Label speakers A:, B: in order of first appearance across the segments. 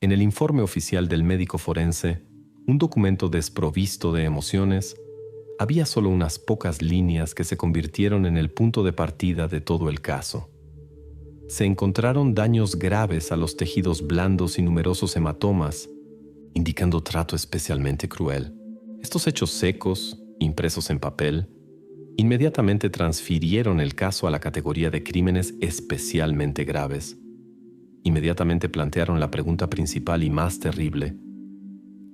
A: En el informe oficial del médico forense, un documento desprovisto de emociones, había solo unas pocas líneas que se convirtieron en el punto de partida de todo el caso. Se encontraron daños graves a los tejidos blandos y numerosos hematomas, indicando trato especialmente cruel. Estos hechos secos, impresos en papel, inmediatamente transfirieron el caso a la categoría de crímenes especialmente graves. Inmediatamente plantearon la pregunta principal y más terrible: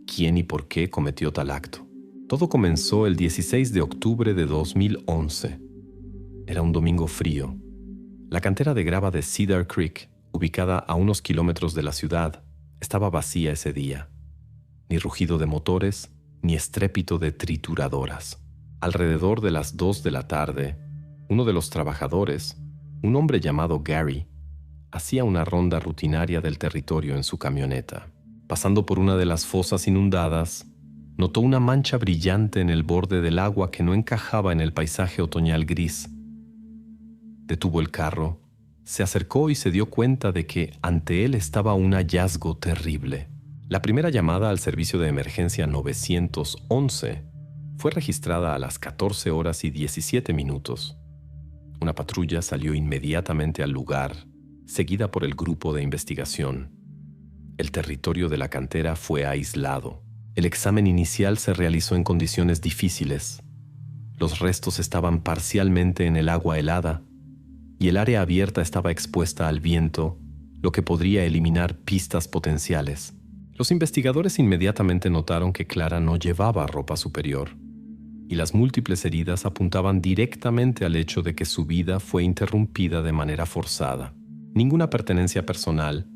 A: ¿quién y por qué cometió tal acto? Todo comenzó el 16 de octubre de 2011. Era un domingo frío. La cantera de grava de Cedar Creek, ubicada a unos kilómetros de la ciudad, estaba vacía ese día. Ni rugido de motores, ni estrépito de trituradoras. Alrededor de las 2 de la tarde, uno de los trabajadores, un hombre llamado Gary, hacía una ronda rutinaria del territorio en su camioneta. Pasando por una de las fosas inundadas, notó una mancha brillante en el borde del agua que no encajaba en el paisaje otoñal gris. Detuvo el carro, se acercó y se dio cuenta de que ante él estaba un hallazgo terrible. La primera llamada al servicio de emergencia 911 fue registrada a las 14 horas y 17 minutos. Una patrulla salió inmediatamente al lugar, seguida por el grupo de investigación. El territorio de la cantera fue aislado. El examen inicial se realizó en condiciones difíciles. Los restos estaban parcialmente en el agua helada y el área abierta estaba expuesta al viento, lo que podría eliminar pistas potenciales. Los investigadores inmediatamente notaron que Clara no llevaba ropa superior, y las múltiples heridas apuntaban directamente al hecho de que su vida fue interrumpida de manera forzada. Ninguna pertenencia personal,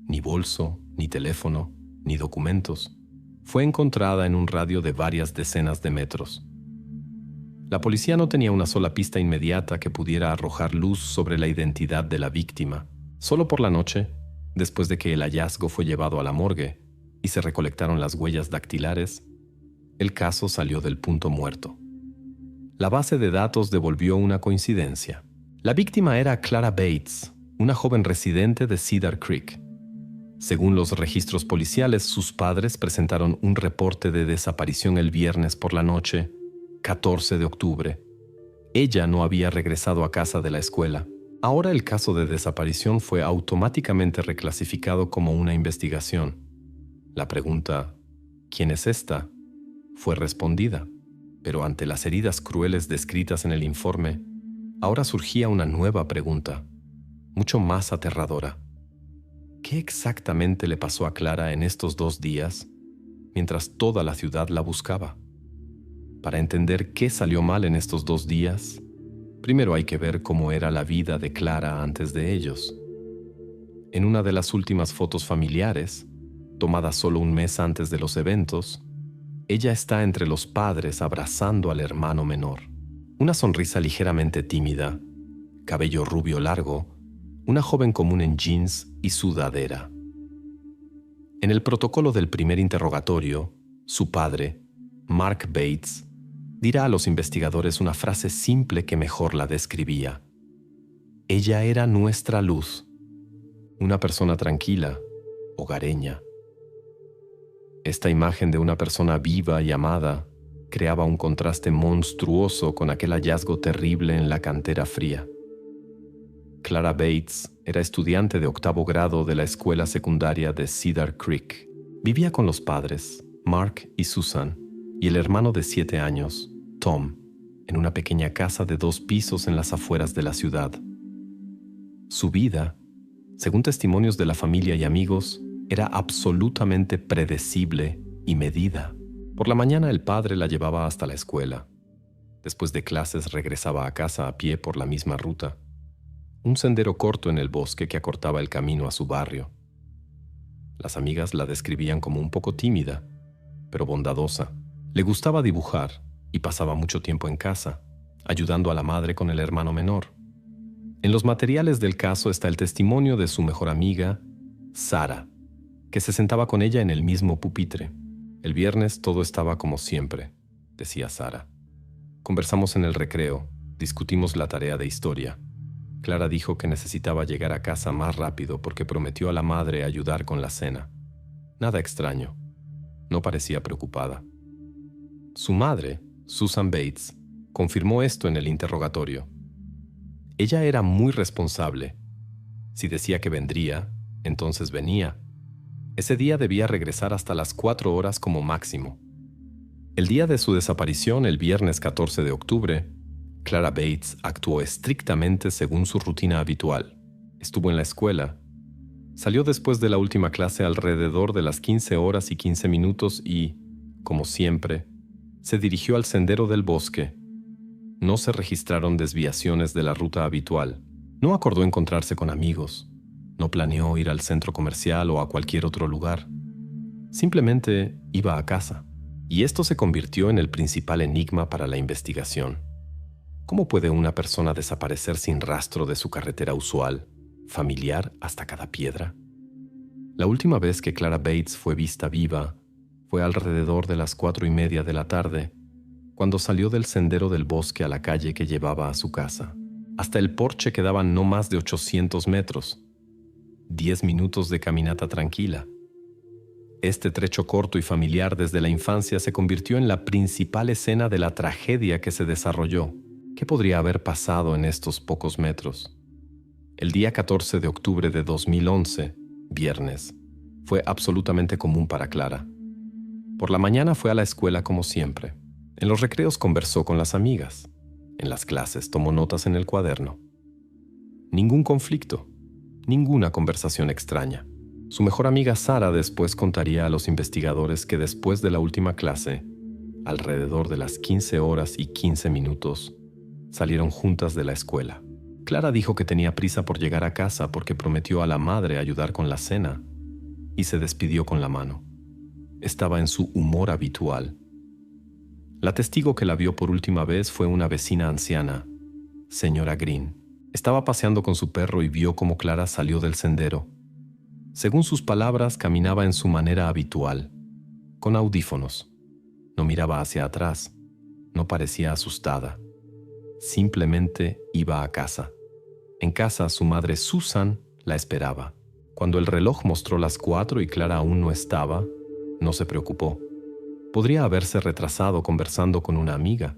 A: ni bolso, ni teléfono, ni documentos, fue encontrada en un radio de varias decenas de metros. La policía no tenía una sola pista inmediata que pudiera arrojar luz sobre la identidad de la víctima. Solo por la noche, después de que el hallazgo fue llevado a la morgue y se recolectaron las huellas dactilares, el caso salió del punto muerto. La base de datos devolvió una coincidencia. La víctima era Clara Bates, una joven residente de Cedar Creek. Según los registros policiales, sus padres presentaron un reporte de desaparición el viernes por la noche, 14 de octubre. Ella no había regresado a casa de la escuela. Ahora el caso de desaparición fue automáticamente reclasificado como una investigación. La pregunta, ¿quién es esta?, fue respondida, pero ante las heridas crueles descritas en el informe, ahora surgía una nueva pregunta, mucho más aterradora. ¿Qué exactamente le pasó a Clara en estos 2 días, mientras toda la ciudad la buscaba? Para entender qué salió mal en estos 2 días, primero hay que ver cómo era la vida de Clara antes de ellos. En una de las últimas fotos familiares, tomada solo un mes antes de los eventos, ella está entre los padres abrazando al hermano menor. Una sonrisa ligeramente tímida, cabello rubio largo, una joven común en jeans y sudadera. En el protocolo del primer interrogatorio, su padre, Mark Bates, dirá a los investigadores una frase simple que mejor la describía. Ella era nuestra luz, una persona tranquila, hogareña. Esta imagen de una persona viva y amada creaba un contraste monstruoso con aquel hallazgo terrible en la cantera fría. Clara Bates era estudiante de 8º grado de la escuela secundaria de Cedar Creek. Vivía con los padres, Mark y Susan, y el hermano de 7 años, Tom, en una pequeña casa de 2 pisos en las afueras de la ciudad. Su vida, según testimonios de la familia y amigos, era absolutamente predecible y medida. Por la mañana el padre la llevaba hasta la escuela. Después de clases regresaba a casa a pie por la misma ruta, un sendero corto en el bosque que acortaba el camino a su barrio. Las amigas la describían como un poco tímida, pero bondadosa. Le gustaba dibujar y pasaba mucho tiempo en casa, ayudando a la madre con el hermano menor. En los materiales del caso está el testimonio de su mejor amiga, Sara, que se sentaba con ella en el mismo pupitre. El viernes todo estaba como siempre, decía Sara. Conversamos en el recreo, discutimos la tarea de historia. Clara dijo que necesitaba llegar a casa más rápido porque prometió a la madre ayudar con la cena. Nada extraño. No parecía preocupada. Su madre, Susan Bates, confirmó esto en el interrogatorio. Ella era muy responsable. Si decía que vendría, entonces venía. Ese día debía regresar hasta las 4 horas como máximo. El día de su desaparición, el viernes 14 de octubre, Clara Bates actuó estrictamente según su rutina habitual. Estuvo en la escuela. Salió después de la última clase alrededor de las 15 horas y 15 minutos y, como siempre, se dirigió al sendero del bosque. No se registraron desviaciones de la ruta habitual. No acordó encontrarse con amigos. No planeó ir al centro comercial o a cualquier otro lugar. Simplemente iba a casa. Y esto se convirtió en el principal enigma para la investigación. ¿Cómo puede una persona desaparecer sin rastro de su carretera usual, familiar hasta cada piedra? La última vez que Clara Bates fue vista viva fue alrededor de las 4:30 de la tarde, cuando salió del sendero del bosque a la calle que llevaba a su casa. Hasta el porche quedaban no más de 800 metros. 10 minutos de caminata tranquila. Este trecho corto y familiar desde la infancia se convirtió en la principal escena de la tragedia que se desarrolló. ¿Qué podría haber pasado en estos pocos metros? El día 14 de octubre de 2011, viernes, fue absolutamente común para Clara. Por la mañana fue a la escuela como siempre. En los recreos conversó con las amigas. En las clases tomó notas en el cuaderno. Ningún conflicto, ninguna conversación extraña. Su mejor amiga Sara después contaría a los investigadores que después de la última clase, alrededor de las 15 horas y 15 minutos, salieron juntas de la escuela. Clara dijo que tenía prisa por llegar a casa porque prometió a la madre ayudar con la cena y se despidió con la mano. Estaba en su humor habitual. La testigo que la vio por última vez fue una vecina anciana, señora Green. Estaba paseando con su perro y vio cómo Clara salió del sendero. Según sus palabras, caminaba en su manera habitual, con audífonos. No miraba hacia atrás, no parecía asustada. Simplemente iba a casa. En casa, su madre Susan la esperaba. Cuando el reloj mostró las 4 y Clara aún no estaba, no se preocupó. Podría haberse retrasado conversando con una amiga.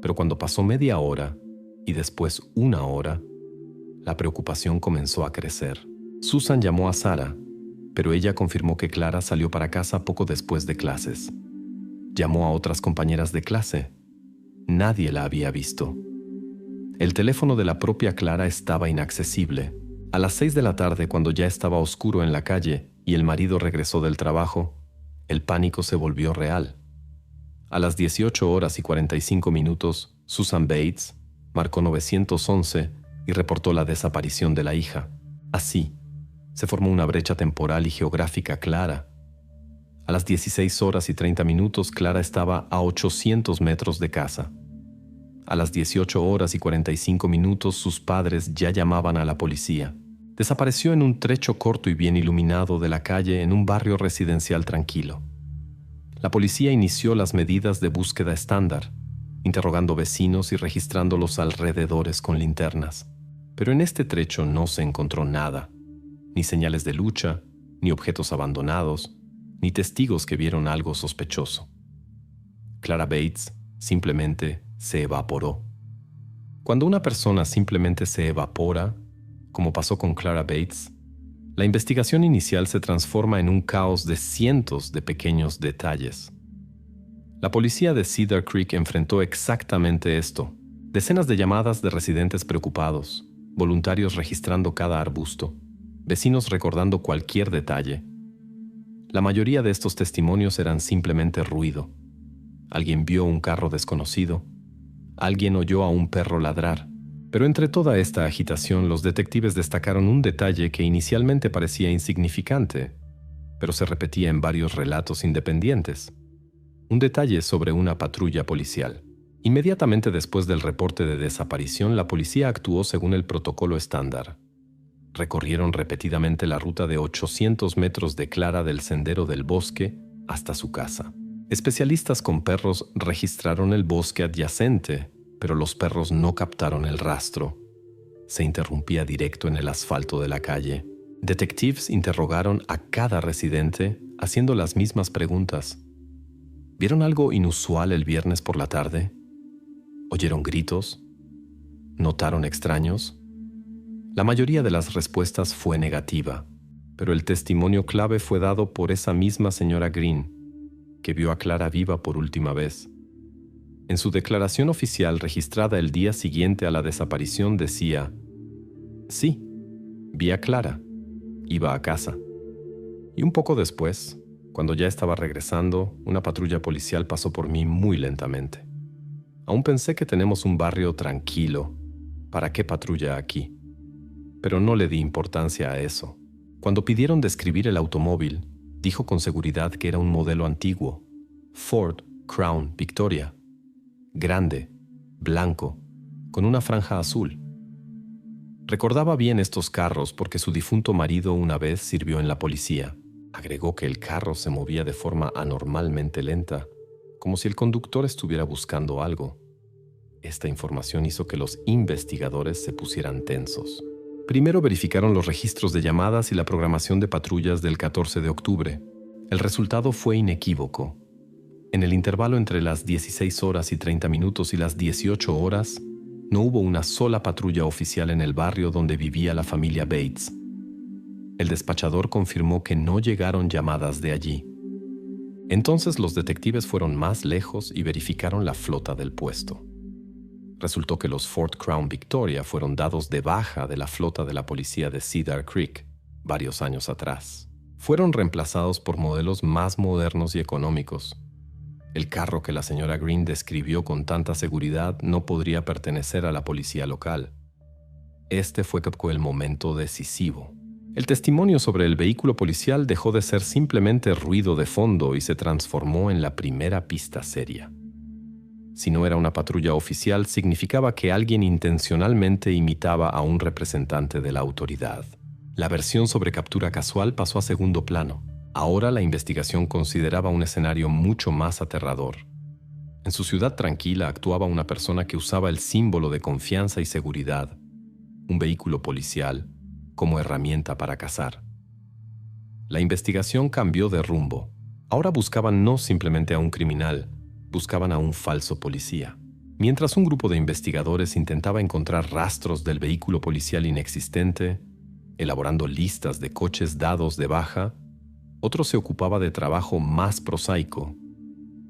A: Pero cuando pasó media hora y después 1 hora, la preocupación comenzó a crecer. Susan llamó a Sara, pero ella confirmó que Clara salió para casa poco después de clases. Llamó a otras compañeras de clase. Nadie la había visto. El teléfono de la propia Clara estaba inaccesible. A las 6 de la tarde, cuando ya estaba oscuro en la calle y el marido regresó del trabajo, el pánico se volvió real. A las 18 horas y 45 minutos, Susan Bates marcó 911 y reportó la desaparición de la hija. Así, se formó una brecha temporal y geográfica clara. A las 16 horas y 30 minutos, Clara estaba a 800 metros de casa. A las 18 horas y 45 minutos, sus padres ya llamaban a la policía. Desapareció en un trecho corto y bien iluminado de la calle en un barrio residencial tranquilo. La policía inició las medidas de búsqueda estándar, interrogando vecinos y registrando los alrededores con linternas. Pero en este trecho no se encontró nada, ni señales de lucha, ni objetos abandonados, ni testigos que vieron algo sospechoso. Clara Bates simplemente se evaporó. Cuando una persona simplemente se evapora, como pasó con Clara Bates, la investigación inicial se transforma en un caos de cientos de pequeños detalles. La policía de Cedar Creek enfrentó exactamente esto. Decenas de llamadas de residentes preocupados, voluntarios registrando cada arbusto, vecinos recordando cualquier detalle. La mayoría de estos testimonios eran simplemente ruido. Alguien vio un carro desconocido. Alguien oyó a un perro ladrar. Pero entre toda esta agitación, los detectives destacaron un detalle que inicialmente parecía insignificante, pero se repetía en varios relatos independientes. Un detalle sobre una patrulla policial. Inmediatamente después del reporte de desaparición, la policía actuó según el protocolo estándar. Recorrieron repetidamente la ruta de 800 metros de Clara del sendero del bosque hasta su casa. Especialistas con perros registraron el bosque adyacente, pero los perros no captaron el rastro. Se interrumpía directo en el asfalto de la calle. Detectives interrogaron a cada residente haciendo las mismas preguntas. ¿Vieron algo inusual el viernes por la tarde? ¿Oyeron gritos? ¿Notaron extraños? La mayoría de las respuestas fue negativa, pero el testimonio clave fue dado por esa misma señora Green, que vio a Clara viva por última vez. En su declaración oficial registrada el día siguiente a la desaparición decía: sí, vi a Clara, iba a casa. Y un poco después, cuando ya estaba regresando, una patrulla policial pasó por mí muy lentamente. Aún pensé que tenemos un barrio tranquilo. ¿Para qué patrulla aquí? Pero no le di importancia a eso. Cuando pidieron describir el automóvil, dijo con seguridad que era un modelo antiguo, Ford Crown Victoria, grande, blanco, con una franja azul. Recordaba bien estos carros porque su difunto marido una vez sirvió en la policía. Agregó que el carro se movía de forma anormalmente lenta, como si el conductor estuviera buscando algo. Esta información hizo que los investigadores se pusieran tensos. Primero verificaron los registros de llamadas y la programación de patrullas del 14 de octubre. El resultado fue inequívoco. En el intervalo entre las 16 horas y 30 minutos y las 18 horas, no hubo una sola patrulla oficial en el barrio donde vivía la familia Bates. El despachador confirmó que no llegaron llamadas de allí. Entonces los detectives fueron más lejos y verificaron la flota del puesto. Resultó que los Ford Crown Victoria fueron dados de baja de la flota de la policía de Cedar Creek varios años atrás. Fueron reemplazados por modelos más modernos y económicos. El carro que la señora Green describió con tanta seguridad no podría pertenecer a la policía local. Este fue el momento decisivo. El testimonio sobre el vehículo policial dejó de ser simplemente ruido de fondo y se transformó en la primera pista seria. Si no era una patrulla oficial, significaba que alguien intencionalmente imitaba a un representante de la autoridad. La versión sobre captura casual pasó a segundo plano. Ahora la investigación consideraba un escenario mucho más aterrador. En su ciudad tranquila actuaba una persona que usaba el símbolo de confianza y seguridad, un vehículo policial, como herramienta para cazar. La investigación cambió de rumbo. Ahora buscaban no simplemente a un criminal, buscaban a un falso policía. Mientras un grupo de investigadores intentaba encontrar rastros del vehículo policial inexistente, elaborando listas de coches dados de baja, otro se ocupaba de trabajo más prosaico,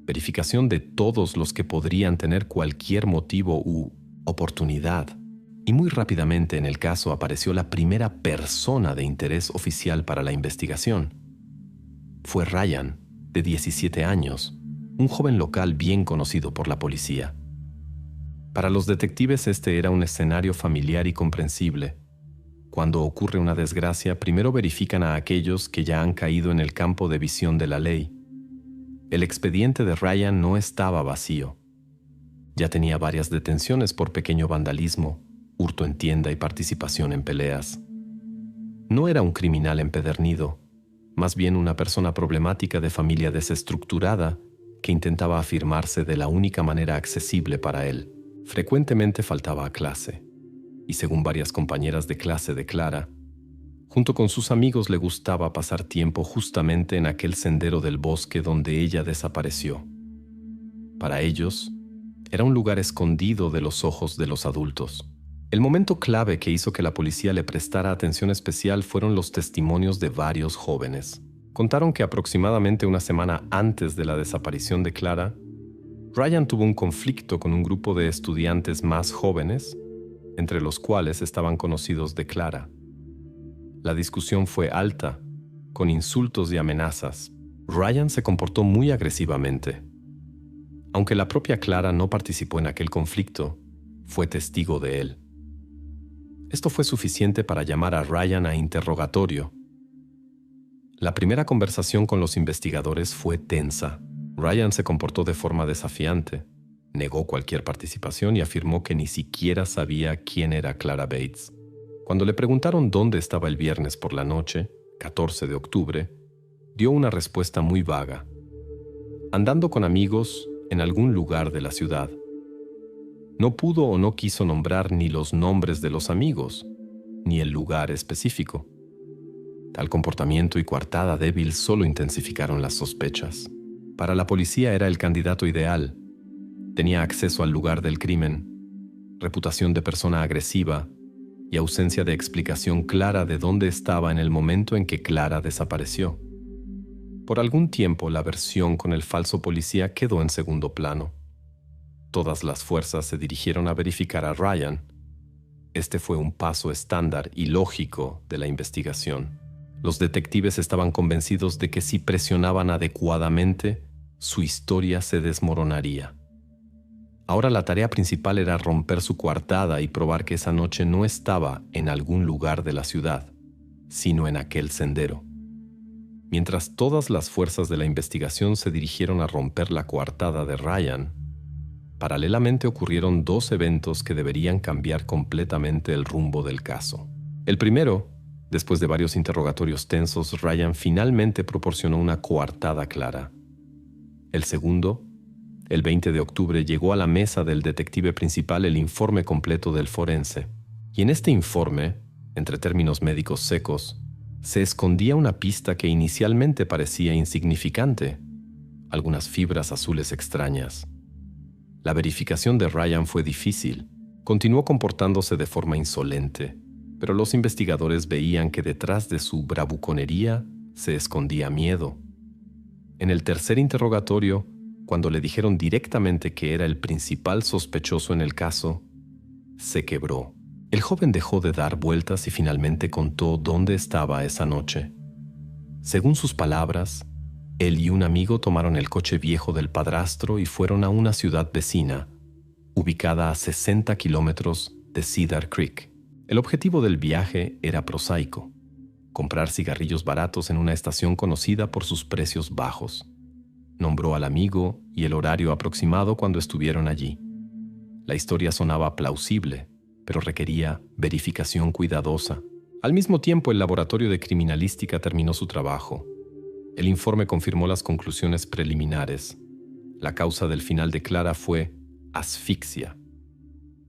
A: verificación de todos los que podrían tener cualquier motivo u oportunidad. Y muy rápidamente en el caso apareció la primera persona de interés oficial para la investigación. Fue Ryan, de 17 años, un joven local bien conocido por la policía. Para los detectives este era un escenario familiar y comprensible. Cuando ocurre una desgracia, primero verifican a aquellos que ya han caído en el campo de visión de la ley. El expediente de Ryan no estaba vacío. Ya tenía varias detenciones por pequeño vandalismo, hurto en tienda y participación en peleas. No era un criminal empedernido, más bien una persona problemática de familia desestructurada que intentaba afirmarse de la única manera accesible para él. Frecuentemente faltaba a clase, y según varias compañeras de clase de Clara, junto con sus amigos le gustaba pasar tiempo justamente en aquel sendero del bosque donde ella desapareció. Para ellos, era un lugar escondido de los ojos de los adultos. El momento clave que hizo que la policía le prestara atención especial fueron los testimonios de varios jóvenes. Contaron que aproximadamente una semana antes de la desaparición de Clara, Ryan tuvo un conflicto con un grupo de estudiantes más jóvenes, entre los cuales estaban conocidos de Clara. La discusión fue alta, con insultos y amenazas. Ryan se comportó muy agresivamente. Aunque la propia Clara no participó en aquel conflicto, fue testigo de él. Esto fue suficiente para llamar a Ryan a interrogatorio. La primera conversación con los investigadores fue tensa. Ryan se comportó de forma desafiante, negó cualquier participación y afirmó que ni siquiera sabía quién era Clara Bates. Cuando le preguntaron dónde estaba el viernes por la noche, 14 de octubre, dio una respuesta muy vaga. Andando con amigos en algún lugar de la ciudad. No pudo o no quiso nombrar ni los nombres de los amigos, ni el lugar específico. Tal comportamiento y coartada débil solo intensificaron las sospechas. Para la policía era el candidato ideal. Tenía acceso al lugar del crimen, reputación de persona agresiva y ausencia de explicación clara de dónde estaba en el momento en que Clara desapareció. Por algún tiempo, la versión con el falso policía quedó en segundo plano. Todas las fuerzas se dirigieron a verificar a Ryan. Este fue un paso estándar y lógico de la investigación. Los detectives estaban convencidos de que si presionaban adecuadamente, su historia se desmoronaría. Ahora la tarea principal era romper su coartada y probar que esa noche no estaba en algún lugar de la ciudad, sino en aquel sendero. Mientras todas las fuerzas de la investigación se dirigieron a romper la coartada de Ryan, paralelamente ocurrieron dos eventos que deberían cambiar completamente el rumbo del caso. El primero, después de varios interrogatorios tensos, Ryan finalmente proporcionó una coartada clara. El segundo, el 20 de octubre, llegó a la mesa del detective principal el informe completo del forense. Y en este informe, entre términos médicos secos, se escondía una pista que inicialmente parecía insignificante: algunas fibras azules extrañas. La verificación de Ryan fue difícil. Continuó comportándose de forma insolente, pero los investigadores veían que detrás de su bravuconería se escondía miedo. En el tercer interrogatorio, cuando le dijeron directamente que era el principal sospechoso en el caso, se quebró. El joven dejó de dar vueltas y finalmente contó dónde estaba esa noche. Según sus palabras, él y un amigo tomaron el coche viejo del padrastro y fueron a una ciudad vecina, ubicada a 60 kilómetros de Cedar Creek. El objetivo del viaje era prosaico: comprar cigarrillos baratos en una estación conocida por sus precios bajos. Nombró al amigo y el horario aproximado cuando estuvieron allí. La historia sonaba plausible, pero requería verificación cuidadosa. Al mismo tiempo, el laboratorio de criminalística terminó su trabajo. El informe confirmó las conclusiones preliminares. La causa del final de Clara fue asfixia.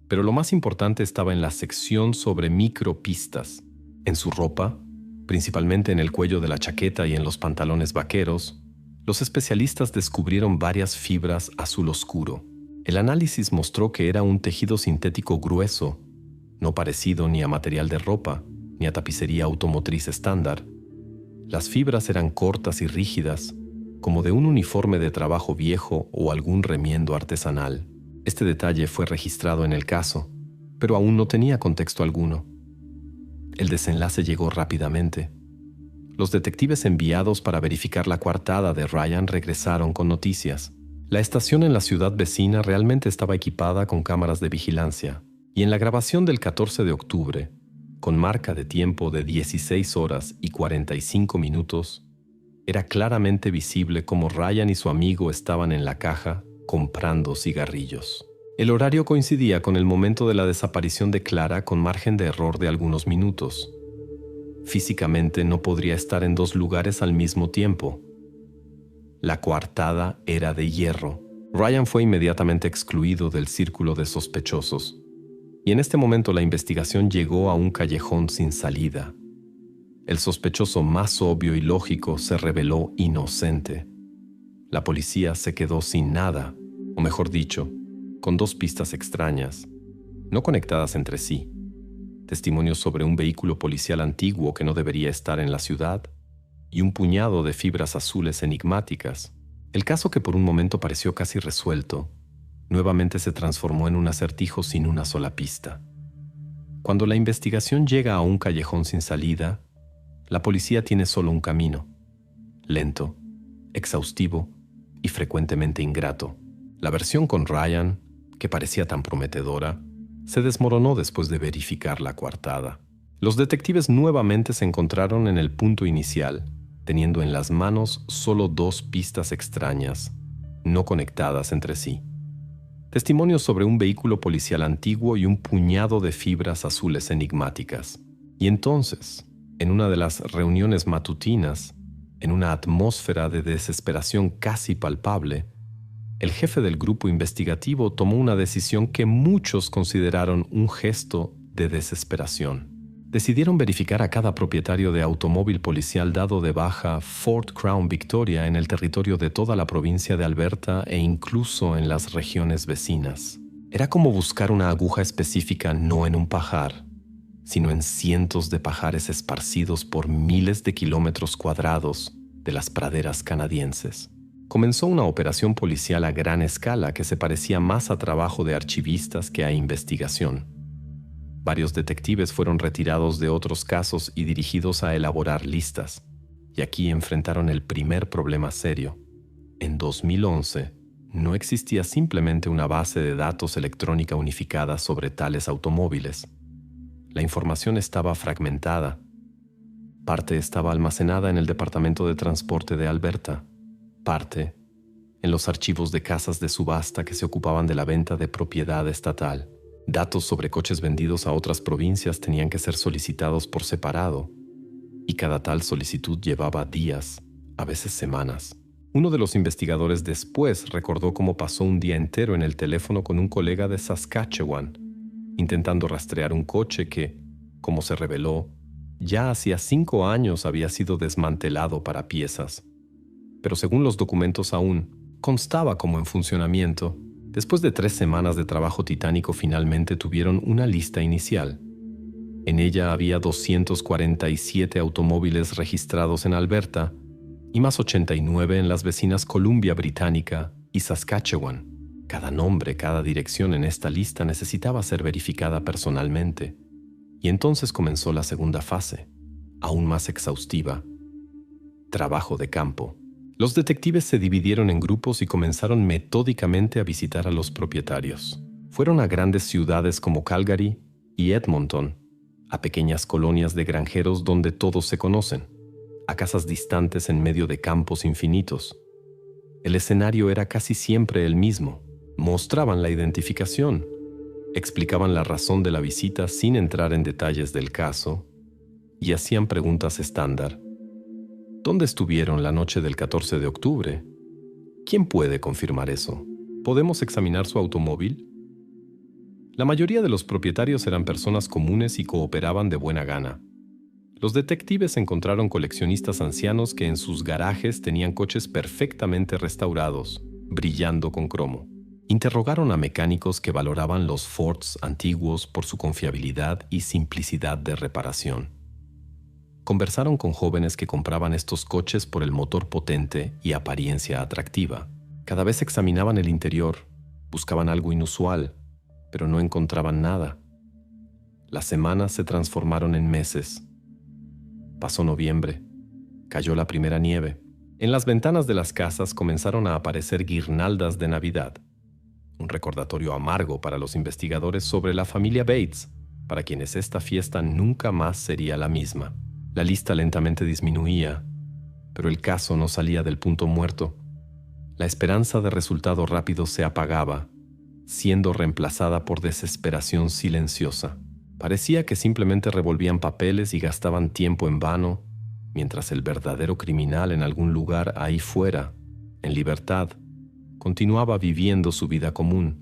A: Pero lo más importante estaba en la sección sobre micropistas. En su ropa, principalmente en el cuello de la chaqueta y en los pantalones vaqueros, los especialistas descubrieron varias fibras azul oscuro. El análisis mostró que era un tejido sintético grueso, no parecido ni a material de ropa, ni a tapicería automotriz estándar. Las fibras eran cortas y rígidas, como de un uniforme de trabajo viejo o algún remiendo artesanal. Este detalle fue registrado en el caso, pero aún no tenía contexto alguno. El desenlace llegó rápidamente. Los detectives enviados para verificar la coartada de Ryan regresaron con noticias. La estación en la ciudad vecina realmente estaba equipada con cámaras de vigilancia, y en la grabación del 14 de octubre, con marca de tiempo de 16 horas y 45 minutos, era claramente visible cómo Ryan y su amigo estaban en la caja comprando cigarrillos. El horario coincidía con el momento de la desaparición de Clara, con margen de error de algunos minutos. Físicamente no podría estar en dos lugares al mismo tiempo. La coartada era de hierro. Ryan fue inmediatamente excluido del círculo de sospechosos. Y en este momento la investigación llegó a un callejón sin salida. El sospechoso más obvio y lógico se reveló inocente. La policía se quedó sin nada, o mejor dicho, con dos pistas extrañas, no conectadas entre sí. Testimonios sobre un vehículo policial antiguo que no debería estar en la ciudad y un puñado de fibras azules enigmáticas. El caso, que por un momento pareció casi resuelto, nuevamente se transformó en un acertijo sin una sola pista. Cuando la investigación llega a un callejón sin salida, la policía tiene solo un camino: lento, exhaustivo y frecuentemente ingrato. La versión con Ryan, que parecía tan prometedora, se desmoronó después de verificar la coartada. Los detectives nuevamente se encontraron en el punto inicial, teniendo en las manos solo dos pistas extrañas, no conectadas entre sí. Testimonios sobre un vehículo policial antiguo y un puñado de fibras azules enigmáticas. Y entonces, en una de las reuniones matutinas, en una atmósfera de desesperación casi palpable, el jefe del grupo investigativo tomó una decisión que muchos consideraron un gesto de desesperación. Decidieron verificar a cada propietario de automóvil policial dado de baja Ford Crown Victoria en el territorio de toda la provincia de Alberta e incluso en las regiones vecinas. Era como buscar una aguja específica no en un pajar, sino en cientos de pajares esparcidos por miles de kilómetros cuadrados de las praderas canadienses. Comenzó una operación policial a gran escala que se parecía más a trabajo de archivistas que a investigación. Varios detectives fueron retirados de otros casos y dirigidos a elaborar listas, y aquí enfrentaron el primer problema serio. En 2011, no existía simplemente una base de datos electrónica unificada sobre tales automóviles. La información estaba fragmentada. Parte estaba almacenada en el Departamento de Transporte de Alberta, parte en los archivos de casas de subasta que se ocupaban de la venta de propiedad estatal. Datos sobre coches vendidos a otras provincias tenían que ser solicitados por separado, y cada tal solicitud llevaba días, a veces semanas. Uno de los investigadores después recordó cómo pasó un día entero en el teléfono con un colega de Saskatchewan, intentando rastrear un coche que, como se reveló, ya hacía 5 años había sido desmantelado para piezas. Pero según los documentos aún constaba como en funcionamiento. Después de 3 semanas de trabajo titánico, finalmente tuvieron una lista inicial. En ella había 247 automóviles registrados en Alberta y más 89 en las vecinas Columbia Británica y Saskatchewan. Cada nombre, cada dirección en esta lista necesitaba ser verificada personalmente. Y entonces comenzó la segunda fase, aún más exhaustiva: trabajo de campo. Los detectives se dividieron en grupos y comenzaron metódicamente a visitar a los propietarios. Fueron a grandes ciudades como Calgary y Edmonton, a pequeñas colonias de granjeros donde todos se conocen, a casas distantes en medio de campos infinitos. El escenario era casi siempre el mismo. Mostraban la identificación, explicaban la razón de la visita sin entrar en detalles del caso y hacían preguntas estándar. ¿Dónde estuvieron la noche del 14 de octubre? ¿Quién puede confirmar eso? ¿Podemos examinar su automóvil? La mayoría de los propietarios eran personas comunes y cooperaban de buena gana. Los detectives encontraron coleccionistas ancianos que en sus garajes tenían coches perfectamente restaurados, brillando con cromo. Interrogaron a mecánicos que valoraban los Fords antiguos por su confiabilidad y simplicidad de reparación. Conversaron con jóvenes que compraban estos coches por el motor potente y apariencia atractiva. Cada vez examinaban el interior, buscaban algo inusual, pero no encontraban nada. Las semanas se transformaron en meses. Pasó noviembre. Cayó la primera nieve. En las ventanas de las casas comenzaron a aparecer guirnaldas de Navidad. Un recordatorio amargo para los investigadores sobre la familia Bates, para quienes esta fiesta nunca más sería la misma. La lista lentamente disminuía, pero el caso no salía del punto muerto. La esperanza de resultado rápido se apagaba, siendo reemplazada por desesperación silenciosa. Parecía que simplemente revolvían papeles y gastaban tiempo en vano, mientras el verdadero criminal en algún lugar ahí fuera, en libertad, continuaba viviendo su vida común.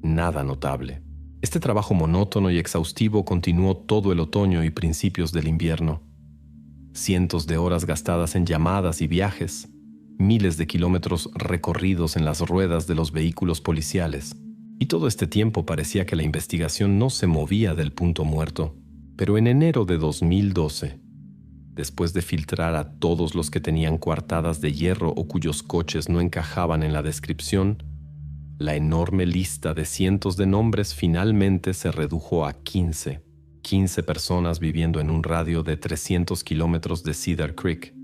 A: Nada notable. Este trabajo monótono y exhaustivo continuó todo el otoño y principios del invierno. Cientos de horas gastadas en llamadas y viajes, miles de kilómetros recorridos en las ruedas de los vehículos policiales. Y todo este tiempo parecía que la investigación no se movía del punto muerto. Pero en enero de 2012, después de filtrar a todos los que tenían coartadas de hierro o cuyos coches no encajaban en la descripción, la enorme lista de cientos de nombres finalmente se redujo a 15 personas viviendo en un radio de 300 kilómetros de Cedar Creek.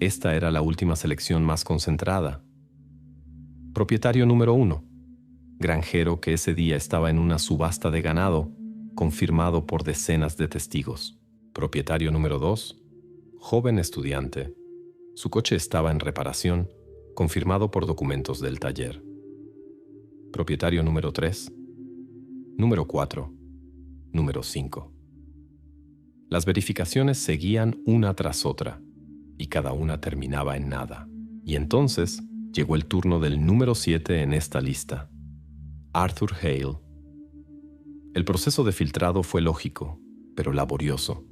A: Esta era la última selección más concentrada. Propietario número 1. Granjero que ese día estaba en una subasta de ganado, confirmado por decenas de testigos. Propietario número 2. Joven estudiante. Su coche estaba en reparación, confirmado por documentos del taller. Propietario número 3. Número 4. Número 5. Las verificaciones seguían una tras otra, y cada una terminaba en nada. Y entonces llegó el turno del número 7 en esta lista: Arthur Hale. El proceso de filtrado fue lógico. pero laborioso.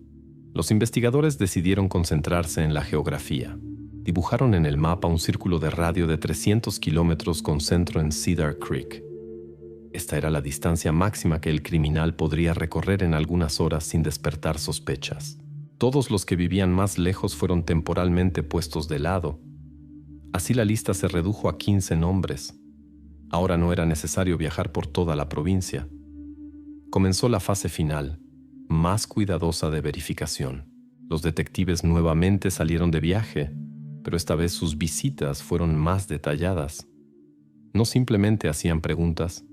A: Los investigadores decidieron concentrarse en la geografía. Dibujaron en el mapa un círculo de radio de 300 kilómetros con centro en Cedar Creek. Esta era la distancia máxima que el criminal podría recorrer en algunas horas sin despertar sospechas. Todos los que vivían más lejos fueron temporalmente puestos de lado. Así la lista se redujo a 15 nombres. Ahora no era necesario viajar por toda la provincia. Comenzó la fase final, más cuidadosa de verificación. Los detectives nuevamente salieron de viaje, pero esta vez sus visitas fueron más detalladas. No simplemente hacían preguntas,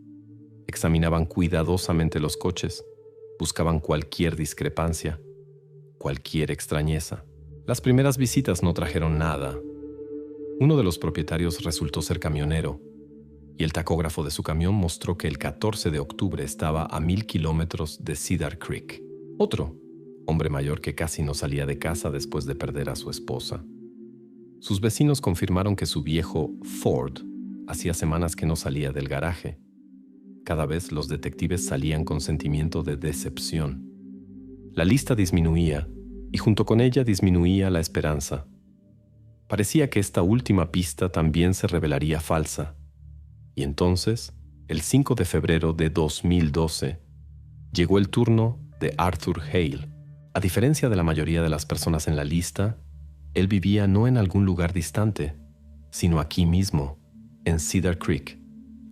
A: examinaban cuidadosamente los coches, buscaban cualquier discrepancia, cualquier extrañeza. Las primeras visitas no trajeron nada. Uno de los propietarios resultó ser camionero, y el tacógrafo de su camión mostró que el 14 de octubre estaba a 1000 kilómetros de Cedar Creek. Otro, hombre mayor que casi no salía de casa después de perder a su esposa. Sus vecinos confirmaron que su viejo Ford hacía semanas que no salía del garaje. Cada vez los detectives salían con sentimiento de decepción. La lista disminuía, y junto con ella disminuía la esperanza. Parecía que esta última pista también se revelaría falsa. Y entonces, el 5 de febrero de 2012, llegó el turno de Arthur Hale. A diferencia de la mayoría de las personas en la lista, él vivía no en algún lugar distante, sino aquí mismo, en Cedar Creek,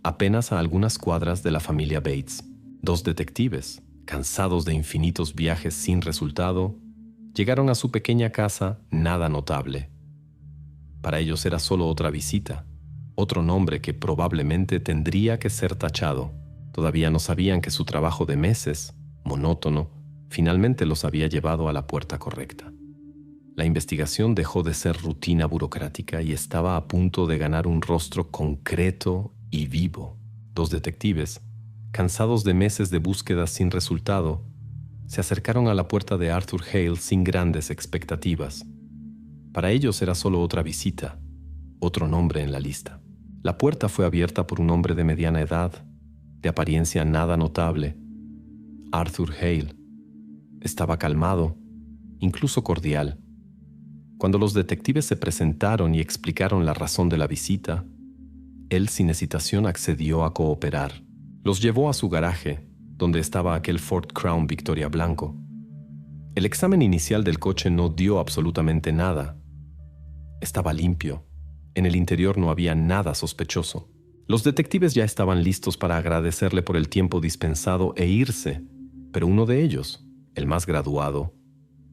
A: apenas a algunas cuadras de la familia Bates. Dos detectives, cansados de infinitos viajes sin resultado, llegaron a su pequeña casa nada notable. Para ellos era solo otra visita, otro nombre que probablemente tendría que ser tachado. Todavía no sabían que su trabajo de meses, monótono, finalmente los había llevado a la puerta correcta. La investigación dejó de ser rutina burocrática y estaba a punto de ganar un rostro concreto y vivo. Dos detectives, cansados de meses de búsqueda sin resultado, se acercaron a la puerta de Arthur Hale sin grandes expectativas. Para ellos era solo otra visita, otro nombre en la lista. La puerta fue abierta por un hombre de mediana edad, de apariencia nada notable. Arthur Hale estaba calmado, incluso cordial. Cuando los detectives se presentaron y explicaron la razón de la visita, él sin hesitación accedió a cooperar. Los llevó a su garaje, donde estaba aquel Ford Crown Victoria blanco. El examen inicial del coche no dio absolutamente nada. Estaba limpio. En el interior no había nada sospechoso. Los detectives ya estaban listos para agradecerle por el tiempo dispensado e irse, pero uno de ellos, el más graduado,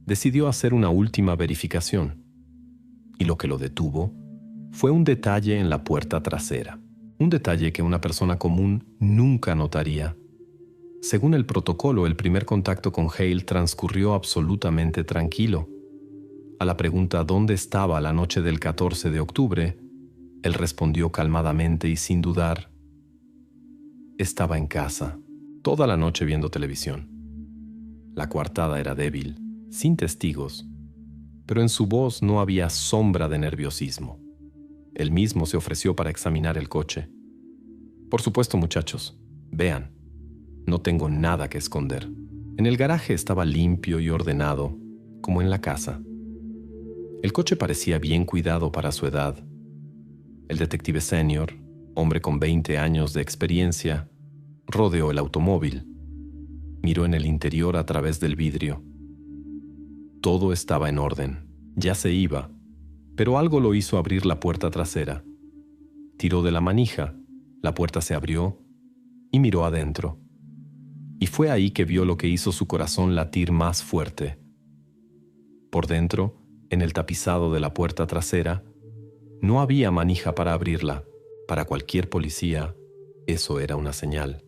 A: decidió hacer una última verificación. Y lo que lo detuvo fue un detalle en la puerta trasera. Un detalle que una persona común nunca notaría. Según el protocolo, el primer contacto con Hale transcurrió absolutamente tranquilo. A la pregunta ¿dónde estaba la noche del 14 de octubre?, él respondió calmadamente y sin dudar: estaba en casa, toda la noche viendo televisión. La coartada era débil, sin testigos, pero en su voz no había sombra de nerviosismo. Él mismo se ofreció para examinar el coche. Por supuesto, muchachos, vean, no tengo nada que esconder. En el garaje estaba limpio y ordenado, como en la casa. El coche parecía bien cuidado para su edad. El detective senior, hombre con 20 años de experiencia, rodeó el automóvil. Miró en el interior a través del vidrio. Todo estaba en orden. Ya se iba, pero algo lo hizo abrir la puerta trasera. Tiró de la manija, la puerta se abrió y miró adentro. Y fue ahí que vio lo que hizo su corazón latir más fuerte. Por dentro, en el tapizado de la puerta trasera, no había manija para abrirla. Para cualquier policía, eso era una señal.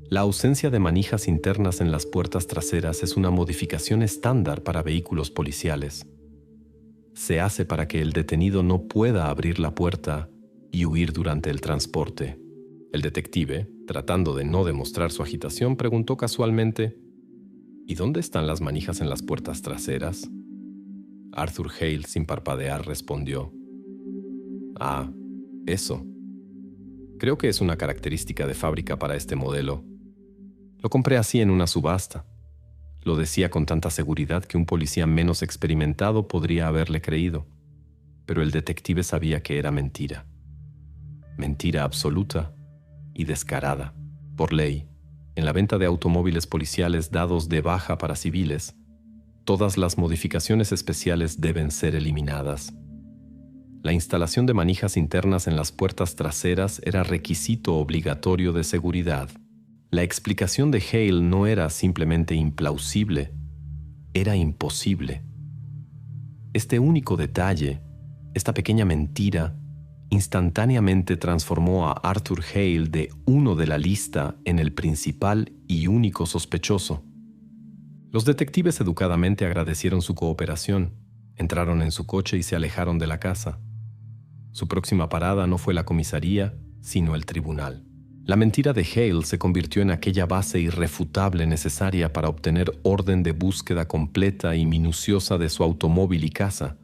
A: La ausencia de manijas internas en las puertas traseras es una modificación estándar para vehículos policiales. Se hace para que el detenido no pueda abrir la puerta y huir durante el transporte. El detective, tratando de no demostrar su agitación, preguntó casualmente: ¿y dónde están las manijas en las puertas traseras? Arthur Hale, sin parpadear, respondió: ah, eso. Creo que es una característica de fábrica para este modelo. Lo compré así en una subasta. Lo decía con tanta seguridad que un policía menos experimentado podría haberle creído. Pero el detective sabía que era mentira. Mentira absoluta y descarada. Por ley, en la venta de automóviles policiales dados de baja para civiles, todas las modificaciones especiales deben ser eliminadas. La instalación de manijas internas en las puertas traseras era requisito obligatorio de seguridad. La explicación de Hale no era simplemente implausible, era imposible. Este único detalle, esta pequeña mentira, instantáneamente transformó a Arthur Hale de uno de la lista en el principal y único sospechoso. Los detectives educadamente agradecieron su cooperación, entraron en su coche y se alejaron de la casa. Su próxima parada no fue la comisaría, sino el tribunal. La mentira de Hale se convirtió en aquella base irrefutable necesaria para obtener orden de búsqueda completa y minuciosa de su automóvil y casa.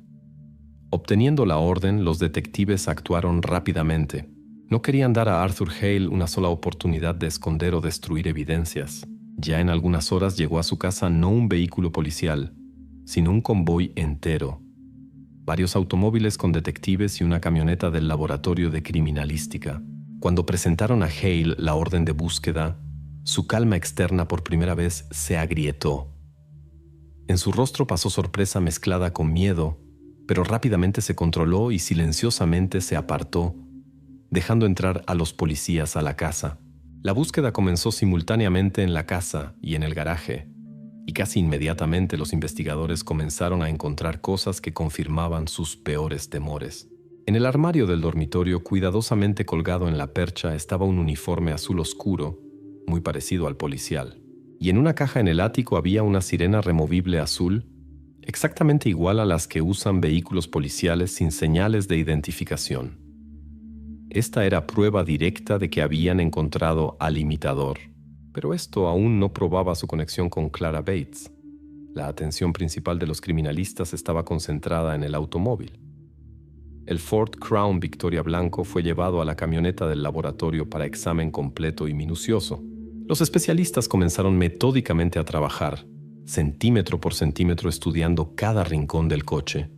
A: Obteniendo la orden, los detectives actuaron rápidamente. No querían dar a Arthur Hale una sola oportunidad de esconder o destruir evidencias. Ya en algunas horas llegó a su casa no un vehículo policial, sino un convoy entero. Varios automóviles con detectives y una camioneta del laboratorio de criminalística. Cuando presentaron a Hale la orden de búsqueda, su calma externa por primera vez se agrietó. En su rostro pasó sorpresa mezclada con miedo, pero rápidamente se controló y silenciosamente se apartó, dejando entrar a los policías a la casa. La búsqueda comenzó simultáneamente en la casa y en el garaje, y casi inmediatamente los investigadores comenzaron a encontrar cosas que confirmaban sus peores temores. En el armario del dormitorio, cuidadosamente colgado en la percha, estaba un uniforme azul oscuro, muy parecido al policial. Y en una caja en el ático había una sirena removible azul, exactamente igual a las que usan vehículos policiales sin señales de identificación. Esta era prueba directa de que habían encontrado al imitador. Pero esto aún no probaba su conexión con Clara Bates. La atención principal de los criminalistas estaba concentrada en el automóvil. El Ford Crown Victoria blanco fue llevado a la camioneta del laboratorio para examen completo y minucioso. Los especialistas comenzaron metódicamente a trabajar, centímetro por centímetro estudiando cada rincón del coche.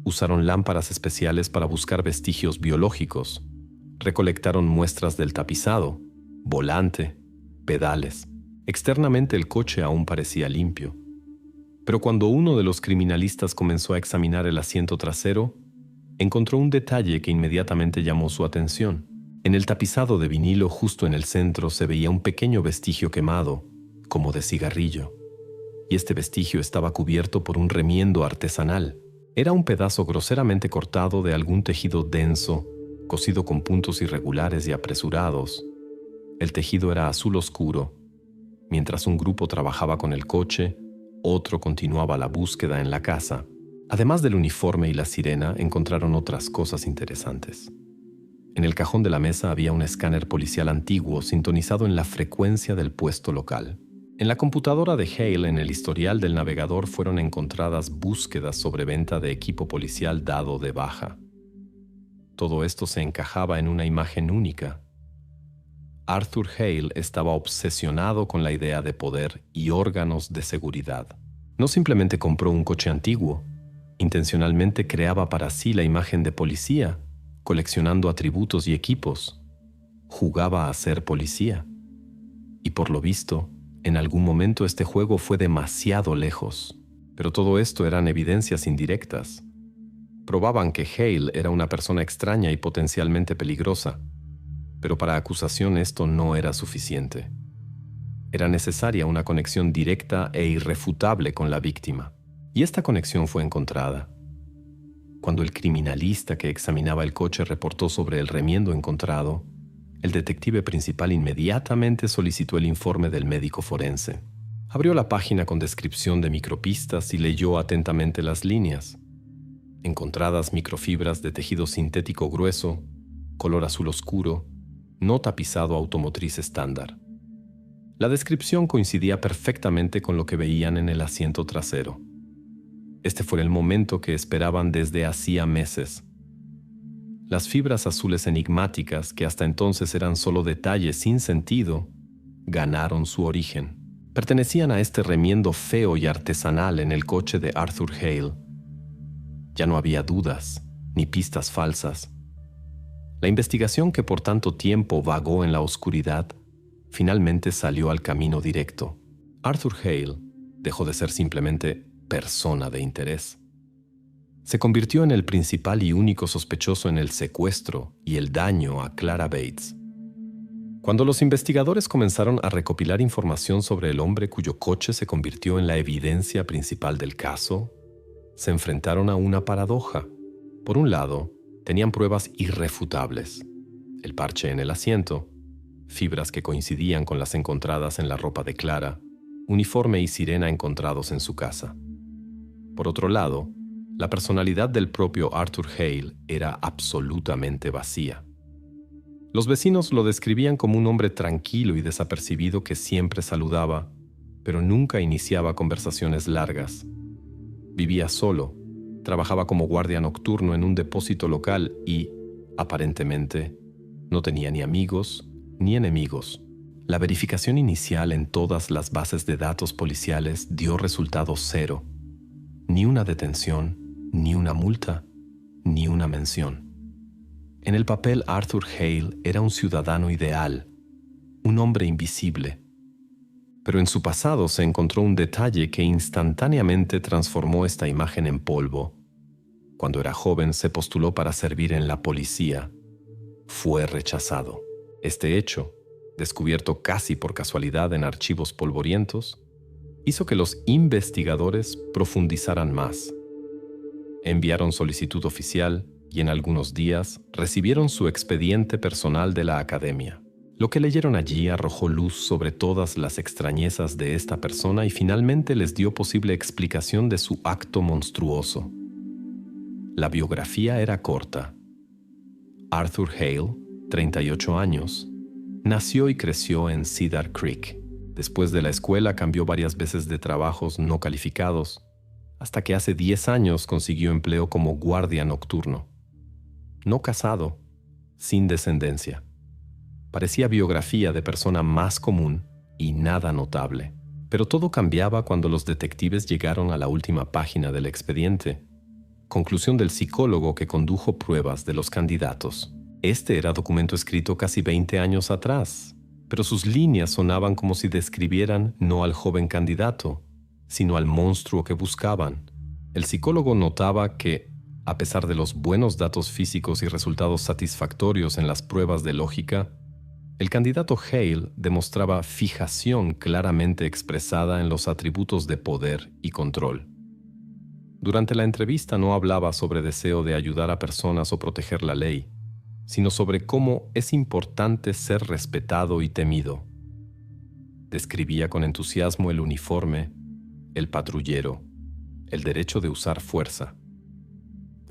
A: Usaron lámparas especiales para buscar vestigios biológicos. Recolectaron muestras del tapizado, volante, pedales. Externamente el coche aún parecía limpio. Pero cuando uno de los criminalistas comenzó a examinar el asiento trasero, encontró un detalle que inmediatamente llamó su atención. En el tapizado de vinilo justo en el centro se veía un pequeño vestigio quemado, como de cigarrillo. Y este vestigio estaba cubierto por un remiendo artesanal. Era un pedazo groseramente cortado de algún tejido denso, cosido con puntos irregulares y apresurados. El tejido era azul oscuro. Mientras un grupo trabajaba con el coche, otro continuaba la búsqueda en la casa. Además del uniforme y la sirena, encontraron otras cosas interesantes. En el cajón de la mesa había un escáner policial antiguo sintonizado en la frecuencia del puesto local. En la computadora de Hale, en el historial del navegador, fueron encontradas búsquedas sobre venta de equipo policial dado de baja. Todo esto se encajaba en una imagen única. Arthur Hale estaba obsesionado con la idea de poder y órganos de seguridad. No simplemente compró un coche antiguo, intencionalmente creaba para sí la imagen de policía, coleccionando atributos y equipos. Jugaba a ser policía. Y por lo visto, en algún momento este juego fue demasiado lejos. Pero todo esto eran evidencias indirectas. Probaban que Hale era una persona extraña y potencialmente peligrosa. Pero para acusación esto no era suficiente. Era necesaria una conexión directa e irrefutable con la víctima. Y esta conexión fue encontrada. Cuando el criminalista que examinaba el coche reportó sobre el remiendo encontrado, el detective principal inmediatamente solicitó el informe del médico forense. Abrió la página con descripción de micropistas y leyó atentamente las líneas. Encontradas microfibras de tejido sintético grueso, color azul oscuro, no tapizado automotriz estándar. La descripción coincidía perfectamente con lo que veían en el asiento trasero. Este fue el momento que esperaban desde hacía meses. Las fibras azules enigmáticas, que hasta entonces eran solo detalles sin sentido, ganaron su origen. pertenecían a este remiendo feo y artesanal en el coche de Arthur Hale. Ya no había dudas ni pistas falsas. La investigación que por tanto tiempo vagó en la oscuridad finalmente salió al camino directo. Arthur Hale dejó de ser simplemente persona de interés. Se convirtió en el principal y único sospechoso en el secuestro y el daño a Clara Bates. Cuando los investigadores comenzaron a recopilar información sobre el hombre cuyo coche se convirtió en la evidencia principal del caso, se enfrentaron a una paradoja. Por un lado, tenían pruebas irrefutables: el parche en el asiento, fibras que coincidían con las encontradas en la ropa de Clara, uniforme y sirena encontrados en su casa. Por otro lado, la personalidad del propio Arthur Hale era absolutamente vacía. Los vecinos lo describían como un hombre tranquilo y desapercibido que siempre saludaba, pero nunca iniciaba conversaciones largas. Vivía solo, trabajaba como guardia nocturno en un depósito local y, aparentemente, no tenía ni amigos ni enemigos. La verificación inicial en todas las bases de datos policiales dio resultado cero. Ni una detención, ni una multa, ni una mención. En el papel, Arthur Hale era un ciudadano ideal, un hombre invisible. Pero en su pasado se encontró un detalle que instantáneamente transformó esta imagen en polvo. Cuando era joven se postuló para servir en la policía. Fue rechazado. Este hecho, descubierto casi por casualidad en archivos polvorientos, hizo que los investigadores profundizaran más. Enviaron solicitud oficial y en algunos días recibieron su expediente personal de la academia. Lo que leyeron allí arrojó luz sobre todas las extrañezas de esta persona y finalmente les dio posible explicación de su acto monstruoso. La biografía era corta. Arthur Hale, 38 años, nació y creció en Cedar Creek. Después de la escuela cambió varias veces de trabajos no calificados, hasta que hace 10 años consiguió empleo como guardia nocturno. No casado, sin descendencia. Parecía biografía de persona más común y nada notable. Pero todo cambiaba cuando los detectives llegaron a la última página del expediente. Conclusión del psicólogo que condujo pruebas de los candidatos. Este era documento escrito casi 20 años atrás, pero sus líneas sonaban como si describieran no al joven candidato, sino al monstruo que buscaban. El psicólogo notaba que, a pesar de los buenos datos físicos y resultados satisfactorios en las pruebas de lógica, el candidato Hale demostraba fijación claramente expresada en los atributos de poder y control. Durante la entrevista no hablaba sobre deseo de ayudar a personas o proteger la ley, sino sobre cómo es importante ser respetado y temido. Describía con entusiasmo el uniforme, el patrullero, el derecho de usar fuerza.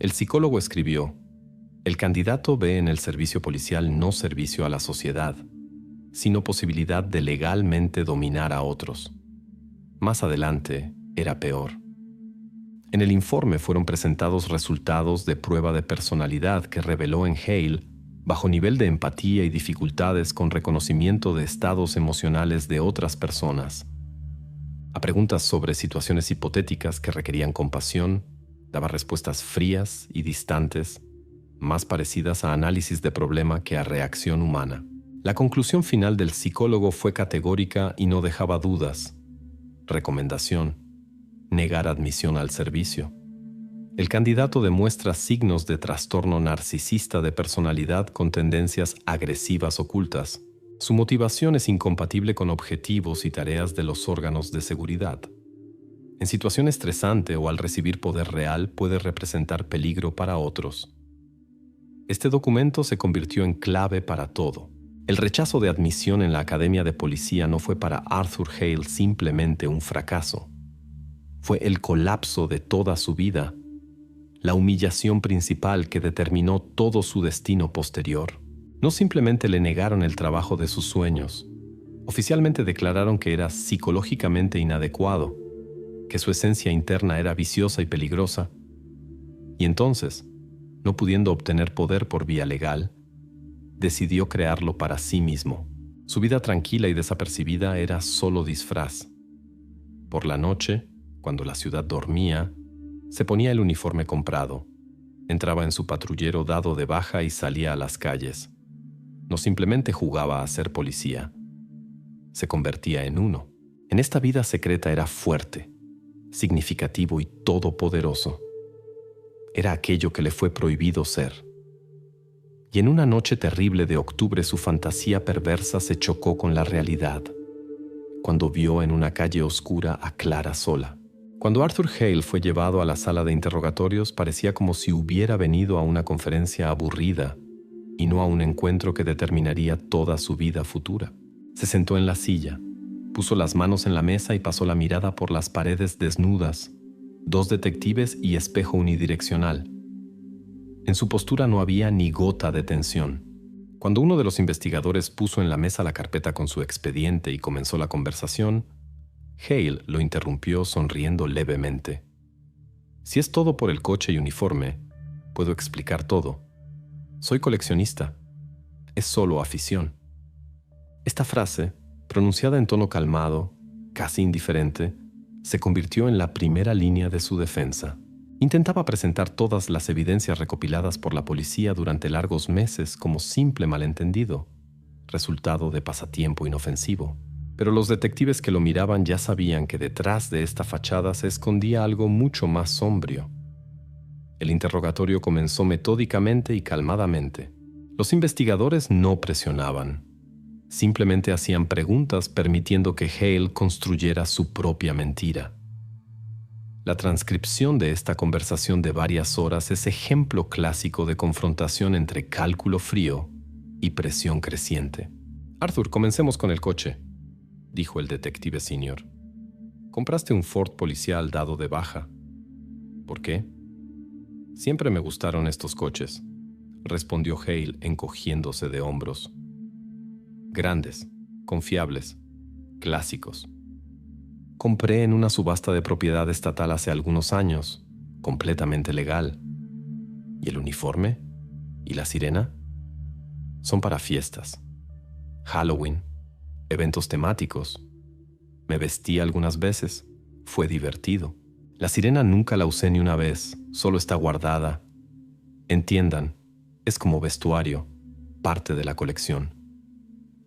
A: El psicólogo escribió: el candidato ve en el servicio policial no servicio a la sociedad, sino posibilidad de legalmente dominar a otros. Más adelante, era peor. En el informe fueron presentados resultados de prueba de personalidad que reveló en Hale bajo nivel de empatía y dificultades con reconocimiento de estados emocionales de otras personas. A preguntas sobre situaciones hipotéticas que requerían compasión, daba respuestas frías y distantes, más parecidas a análisis de problema que a reacción humana. La conclusión final del psicólogo fue categórica y no dejaba dudas. Recomendación: negar admisión al servicio. El candidato demuestra signos de trastorno narcisista de personalidad con tendencias agresivas ocultas. Su motivación es incompatible con objetivos y tareas de los órganos de seguridad. En situación estresante o al recibir poder real puede representar peligro para otros. Este documento se convirtió en clave para todo. El rechazo de admisión en la Academia de Policía no fue para Arthur Hale simplemente un fracaso. Fue el colapso de toda su vida, la humillación principal que determinó todo su destino posterior. No simplemente le negaron el trabajo de sus sueños, oficialmente declararon que era psicológicamente inadecuado, que su esencia interna era viciosa y peligrosa, y entonces, no pudiendo obtener poder por vía legal, decidió crearlo para sí mismo. Su vida tranquila y desapercibida era solo disfraz. Por la noche, cuando la ciudad dormía, se ponía el uniforme comprado, entraba en su patrullero dado de baja y salía a las calles. No simplemente jugaba a ser policía, se convertía en uno. En esta vida secreta era fuerte, significativo y todopoderoso. Era aquello que le fue prohibido ser. Y en una noche terrible de octubre su fantasía perversa se chocó con la realidad, cuando vio en una calle oscura a Clara sola. Cuando Arthur Hale fue llevado a la sala de interrogatorios, parecía como si hubiera venido a una conferencia aburrida y no a un encuentro que determinaría toda su vida futura. Se sentó en la silla, puso las manos en la mesa y pasó la mirada por las paredes desnudas, 2 detectives y espejo unidireccional. En su postura no había ni gota de tensión. Cuando uno de los investigadores puso en la mesa la carpeta con su expediente y comenzó la conversación, Hale lo interrumpió sonriendo levemente. Si es todo por el coche y uniforme, puedo explicar todo. Soy coleccionista. Es solo afición. Esta frase, pronunciada en tono calmado, casi indiferente, se convirtió en la primera línea de su defensa. Intentaba presentar todas las evidencias recopiladas por la policía durante largos meses como simple malentendido, resultado de pasatiempo inofensivo. Pero los detectives que lo miraban ya sabían que detrás de esta fachada se escondía algo mucho más sombrío. El interrogatorio comenzó metódicamente y calmadamente. Los investigadores no presionaban. Simplemente hacían preguntas permitiendo que Hale construyera su propia mentira. La transcripción de esta conversación de varias horas es ejemplo clásico de confrontación entre cálculo frío y presión creciente. Arthur, comencemos con el coche, dijo el detective senior. Compraste un Ford policial dado de baja. ¿Por qué? Siempre me gustaron estos coches, respondió Hale encogiéndose de hombros. Grandes, confiables, clásicos. Compré en una subasta de propiedad estatal hace algunos años, completamente legal. ¿Y el uniforme? ¿Y la sirena? Son para fiestas. Halloween, eventos temáticos. Me vestí algunas veces. Fue divertido. La sirena nunca la usé ni una vez, solo está guardada. Entiendan, es como vestuario, parte de la colección.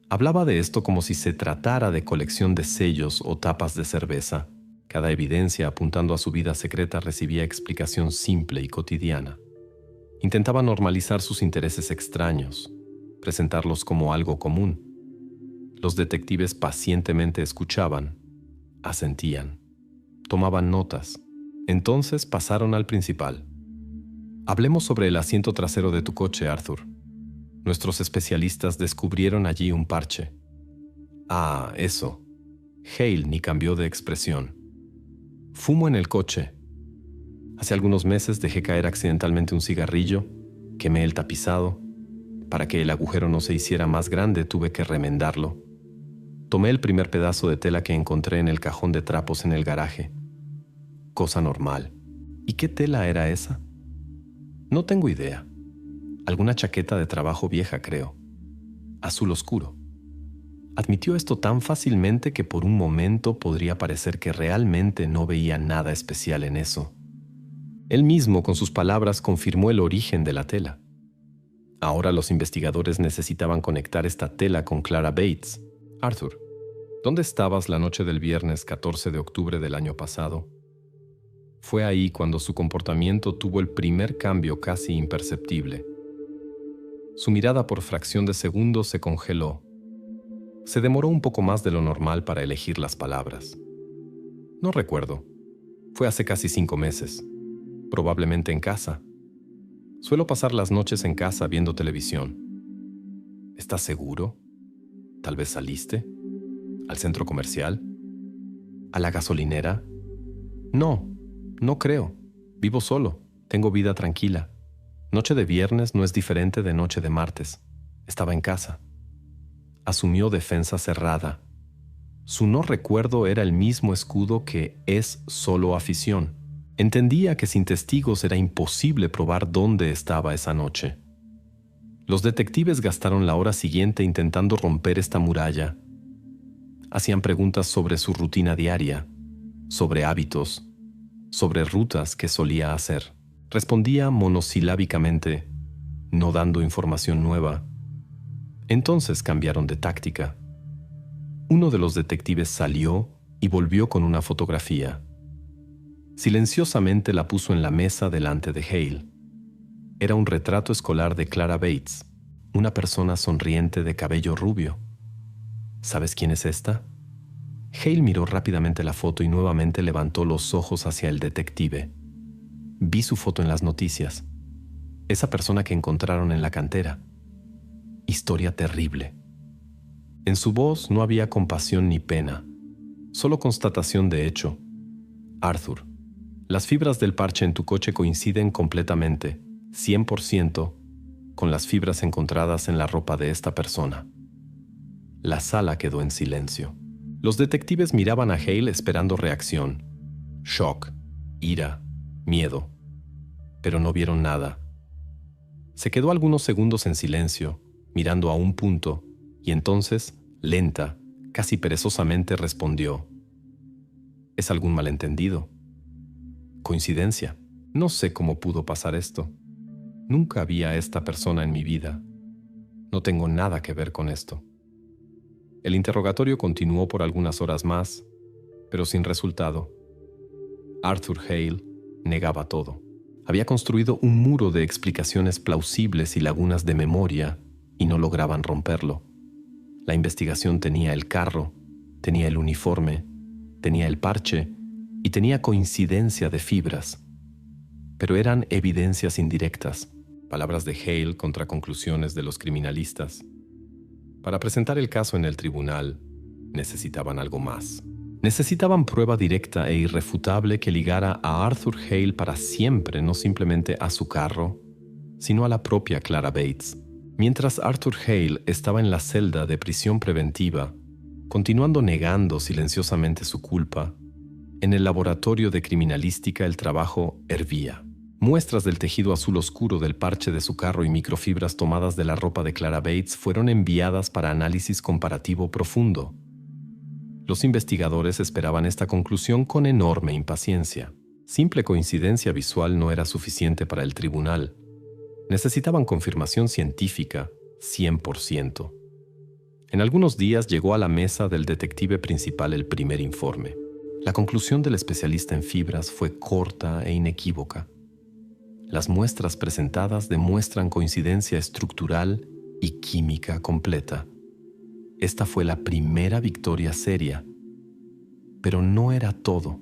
A: Hablaba de esto como si se tratara de colección de sellos o tapas de cerveza. Cada evidencia apuntando a su vida secreta recibía explicación simple y cotidiana. Intentaba normalizar sus intereses extraños, presentarlos como algo común. Los detectives pacientemente escuchaban, asentían, tomaban notas. Entonces pasaron al principal. Hablemos sobre el asiento trasero de tu coche, Arthur. Nuestros especialistas descubrieron allí un parche. Ah, eso. Hale ni cambió de expresión. Fumo en el coche. Hace algunos meses dejé caer accidentalmente un cigarrillo, quemé el tapizado. Para que el agujero no se hiciera más grande, tuve que remendarlo. Tomé el primer pedazo de tela que encontré en el cajón de trapos en el garaje. Cosa normal. ¿Y qué tela era esa? No tengo idea. Alguna chaqueta de trabajo vieja, creo. Azul oscuro. Admitió esto tan fácilmente que por un momento podría parecer que realmente no veía nada especial en eso. Él mismo, con sus palabras, confirmó el origen de la tela. Ahora los investigadores necesitaban conectar esta tela con Clara Bates. Arthur, ¿dónde estabas la noche del viernes 14 de octubre del año pasado? Fue ahí cuando su comportamiento tuvo el primer cambio casi imperceptible. Su mirada por fracción de segundo se congeló. Se demoró un poco más de lo normal para elegir las palabras. No recuerdo. Fue hace casi 5 meses. Probablemente en casa. Suelo pasar las noches en casa viendo televisión. ¿Estás seguro? ¿Tal vez saliste? ¿Al centro comercial? ¿A la gasolinera? No, no creo. Vivo solo. Tengo vida tranquila. Noche de viernes no es diferente de noche de martes. Estaba en casa. Asumió defensa cerrada. Su no recuerdo era el mismo escudo que es solo afición. Entendía que sin testigos era imposible probar dónde estaba esa noche. Los detectives gastaron la hora siguiente intentando romper esta muralla. Hacían preguntas sobre su rutina diaria. sobre hábitos, sobre rutas que solía hacer. Respondía monosilábicamente, no dando información nueva. Entonces cambiaron de táctica. Uno de los detectives salió y volvió con una fotografía. Silenciosamente la puso en la mesa delante de Hale. Era un retrato escolar de Clara Bates, una persona sonriente de cabello rubio. ¿Sabes quién es esta? Hale miró rápidamente la foto y nuevamente levantó los ojos hacia el detective. Vi su foto en las noticias. Esa persona que encontraron en la cantera. Historia terrible. En su voz no había compasión ni pena, solo constatación de hecho. Arthur, las fibras del parche en tu coche coinciden completamente, 100%, con las fibras encontradas en la ropa de esta persona. La sala quedó en silencio. Los detectives miraban a Hale esperando reacción. Shock, ira, miedo. Pero no vieron nada. Se quedó algunos segundos en silencio, mirando a un punto, y entonces, lenta, casi perezosamente respondió: ¿Es algún malentendido? ¿Coincidencia? No sé cómo pudo pasar esto. Nunca vi a esta persona en mi vida. No tengo nada que ver con esto. El interrogatorio continuó por algunas horas más, pero sin resultado. Arthur Hale negaba todo. Había construido un muro de explicaciones plausibles y lagunas de memoria, y no lograban romperlo. La investigación tenía el carro, tenía el uniforme, tenía el parche y tenía coincidencia de fibras. Pero eran evidencias indirectas, palabras de Hale contra conclusiones de los criminalistas. Para presentar el caso en el tribunal, necesitaban algo más. Necesitaban prueba directa e irrefutable que ligara a Arthur Hale para siempre, no simplemente a su carro, sino a la propia Clara Bates. Mientras Arthur Hale estaba en la celda de prisión preventiva, continuando negando silenciosamente su culpa, en el laboratorio de criminalística el trabajo hervía. Muestras del tejido azul oscuro del parche de su carro y microfibras tomadas de la ropa de Clara Bates fueron enviadas para análisis comparativo profundo. Los investigadores esperaban esta conclusión con enorme impaciencia. Simple coincidencia visual no era suficiente para el tribunal. Necesitaban confirmación científica, 100%. En algunos días llegó a la mesa del detective principal el primer informe. La conclusión del especialista en fibras fue corta e inequívoca. Las muestras presentadas demuestran coincidencia estructural y química completa. Esta fue la primera victoria seria. Pero no era todo.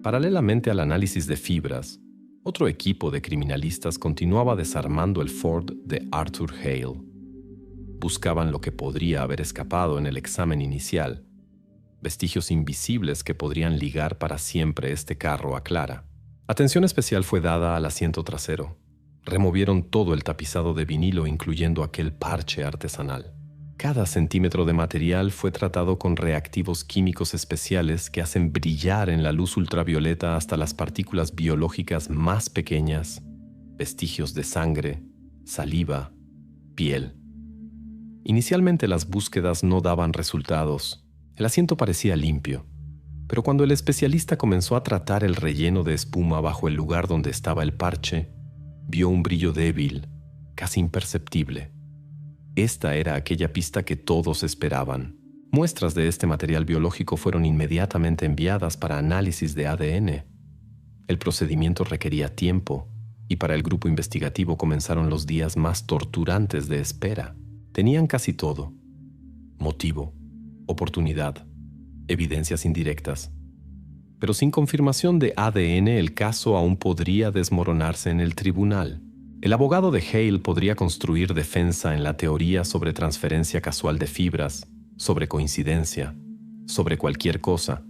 A: Paralelamente al análisis de fibras, otro equipo de criminalistas continuaba desarmando el Ford de Arthur Hale. Buscaban lo que podría haber escapado en el examen inicial, vestigios invisibles que podrían ligar para siempre este carro a Clara. Atención especial fue dada al asiento trasero. Removieron todo el tapizado de vinilo, incluyendo aquel parche artesanal. Cada centímetro de material fue tratado con reactivos químicos especiales que hacen brillar en la luz ultravioleta hasta las partículas biológicas más pequeñas, vestigios de sangre, saliva, piel. Inicialmente las búsquedas no daban resultados. El asiento parecía limpio, pero cuando el especialista comenzó a tratar el relleno de espuma bajo el lugar donde estaba el parche, vio un brillo débil, casi imperceptible. Esta era aquella pista que todos esperaban. Muestras de este material biológico fueron inmediatamente enviadas para análisis de ADN. El procedimiento requería tiempo, y para el grupo investigativo comenzaron los días más torturantes de espera. Tenían casi todo: motivo, oportunidad, evidencias indirectas. Pero sin confirmación de ADN, el caso aún podría desmoronarse en el tribunal. El abogado de Hale podría construir defensa en la teoría sobre transferencia casual de fibras, sobre coincidencia, sobre cualquier cosa.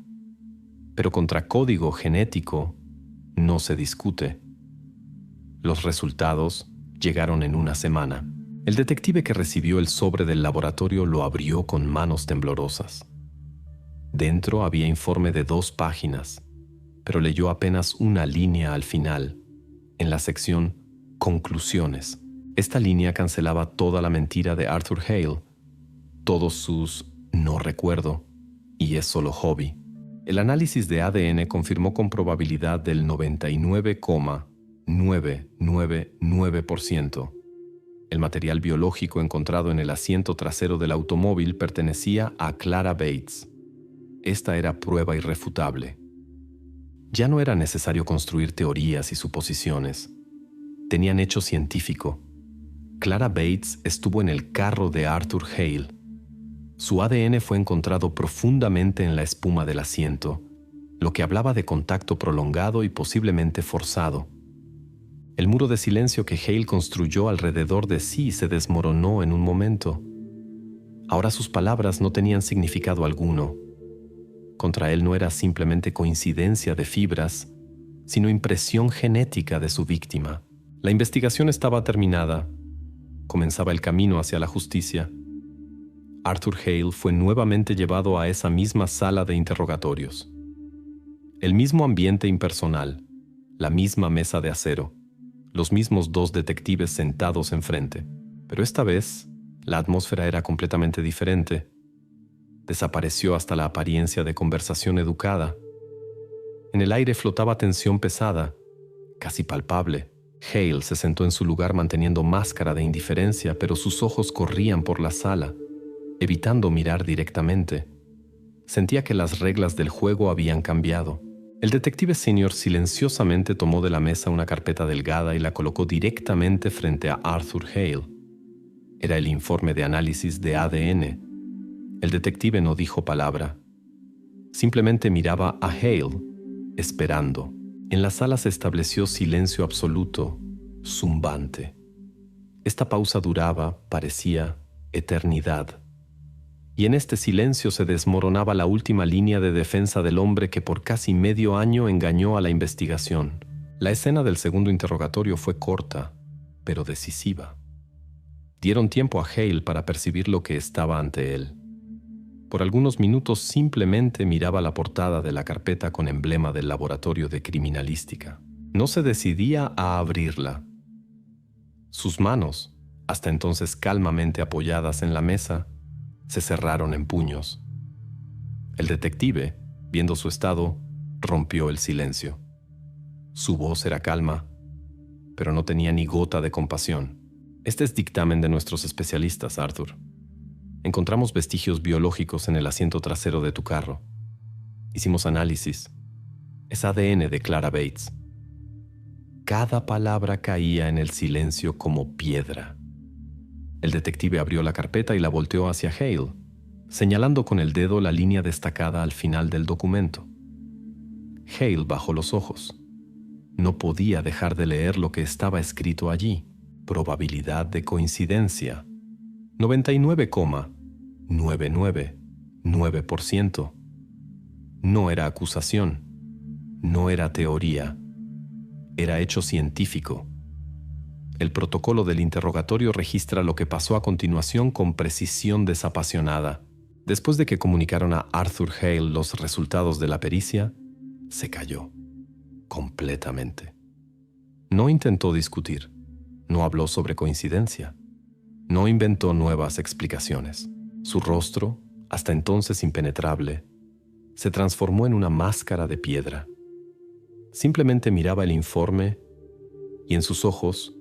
A: Pero contra código genético no se discute. Los resultados llegaron en una semana. El detective que recibió el sobre del laboratorio lo abrió con manos temblorosas. Dentro había informe de 2 páginas, pero leyó apenas una línea al final, en la sección Conclusiones. Esta línea cancelaba toda la mentira de Arthur Hale, todos sus no recuerdo y es solo hobby. El análisis de ADN confirmó con probabilidad del 99,999%. El material biológico encontrado en el asiento trasero del automóvil pertenecía a Clara Bates. Esta era prueba irrefutable. Ya no era necesario construir teorías y suposiciones. Tenían hecho científico. Clara Bates estuvo en el carro de Arthur Hale. Su ADN fue encontrado profundamente en la espuma del asiento, lo que hablaba de contacto prolongado y posiblemente forzado. El muro de silencio que Hale construyó alrededor de sí se desmoronó en un momento. Ahora sus palabras no tenían significado alguno. Contra él no era simplemente coincidencia de fibras, sino impresión genética de su víctima. La investigación estaba terminada. Comenzaba el camino hacia la justicia. Arthur Hale fue nuevamente llevado a esa misma sala de interrogatorios. El mismo ambiente impersonal, la misma mesa de acero, los mismos dos detectives sentados enfrente. Pero esta vez, la atmósfera era completamente diferente. Desapareció hasta la apariencia de conversación educada. En el aire flotaba tensión pesada, casi palpable. Hale se sentó en su lugar manteniendo máscara de indiferencia, pero sus ojos corrían por la sala, evitando mirar directamente. Sentía que las reglas del juego habían cambiado. El detective senior silenciosamente tomó de la mesa una carpeta delgada y la colocó directamente frente a Arthur Hale. Era el informe de análisis de ADN. El detective no dijo palabra. Simplemente miraba a Hale, esperando. En la sala se estableció silencio absoluto, zumbante. Esta pausa duraba, parecía, eternidad. Y en este silencio se desmoronaba la última línea de defensa del hombre que por casi medio año engañó a la investigación. La escena del segundo interrogatorio fue corta, pero decisiva. Dieron tiempo a Hale para percibir lo que estaba ante él. Por algunos minutos simplemente miraba la portada de la carpeta con emblema del laboratorio de criminalística. No se decidía a abrirla. Sus manos, hasta entonces calmamente apoyadas en la mesa, se cerraron en puños. El detective, viendo su estado, rompió el silencio. Su voz era calma, pero no tenía ni gota de compasión. Este es dictamen de nuestros especialistas, Arthur. Encontramos vestigios biológicos en el asiento trasero de tu carro. Hicimos análisis. Es ADN de Clara Bates. Cada palabra caía en el silencio como piedra. El detective abrió la carpeta y la volteó hacia Hale, señalando con el dedo la línea destacada al final del documento. Hale bajó los ojos. No podía dejar de leer lo que estaba escrito allí. Probabilidad de coincidencia. 99,999%. No era acusación. No era teoría. Era hecho científico. El protocolo del interrogatorio registra lo que pasó a continuación con precisión desapasionada. Después de que comunicaron a Arthur Hale los resultados de la pericia, se calló, completamente. No intentó discutir, no habló sobre coincidencia, no inventó nuevas explicaciones. Su rostro, hasta entonces impenetrable, se transformó en una máscara de piedra. Simplemente miraba el informe y en sus ojos,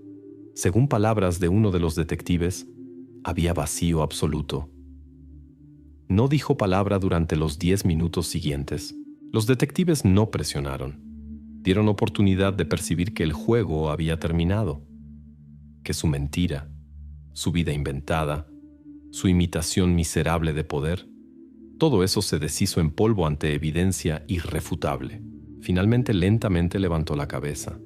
A: según palabras de uno de los detectives, había vacío absoluto. No dijo palabra durante los 10 minutos siguientes. Los detectives no presionaron. Dieron oportunidad de percibir que el juego había terminado, que su mentira, su vida inventada, su imitación miserable de poder, todo eso se deshizo en polvo ante evidencia irrefutable. Finalmente, lentamente levantó la cabeza.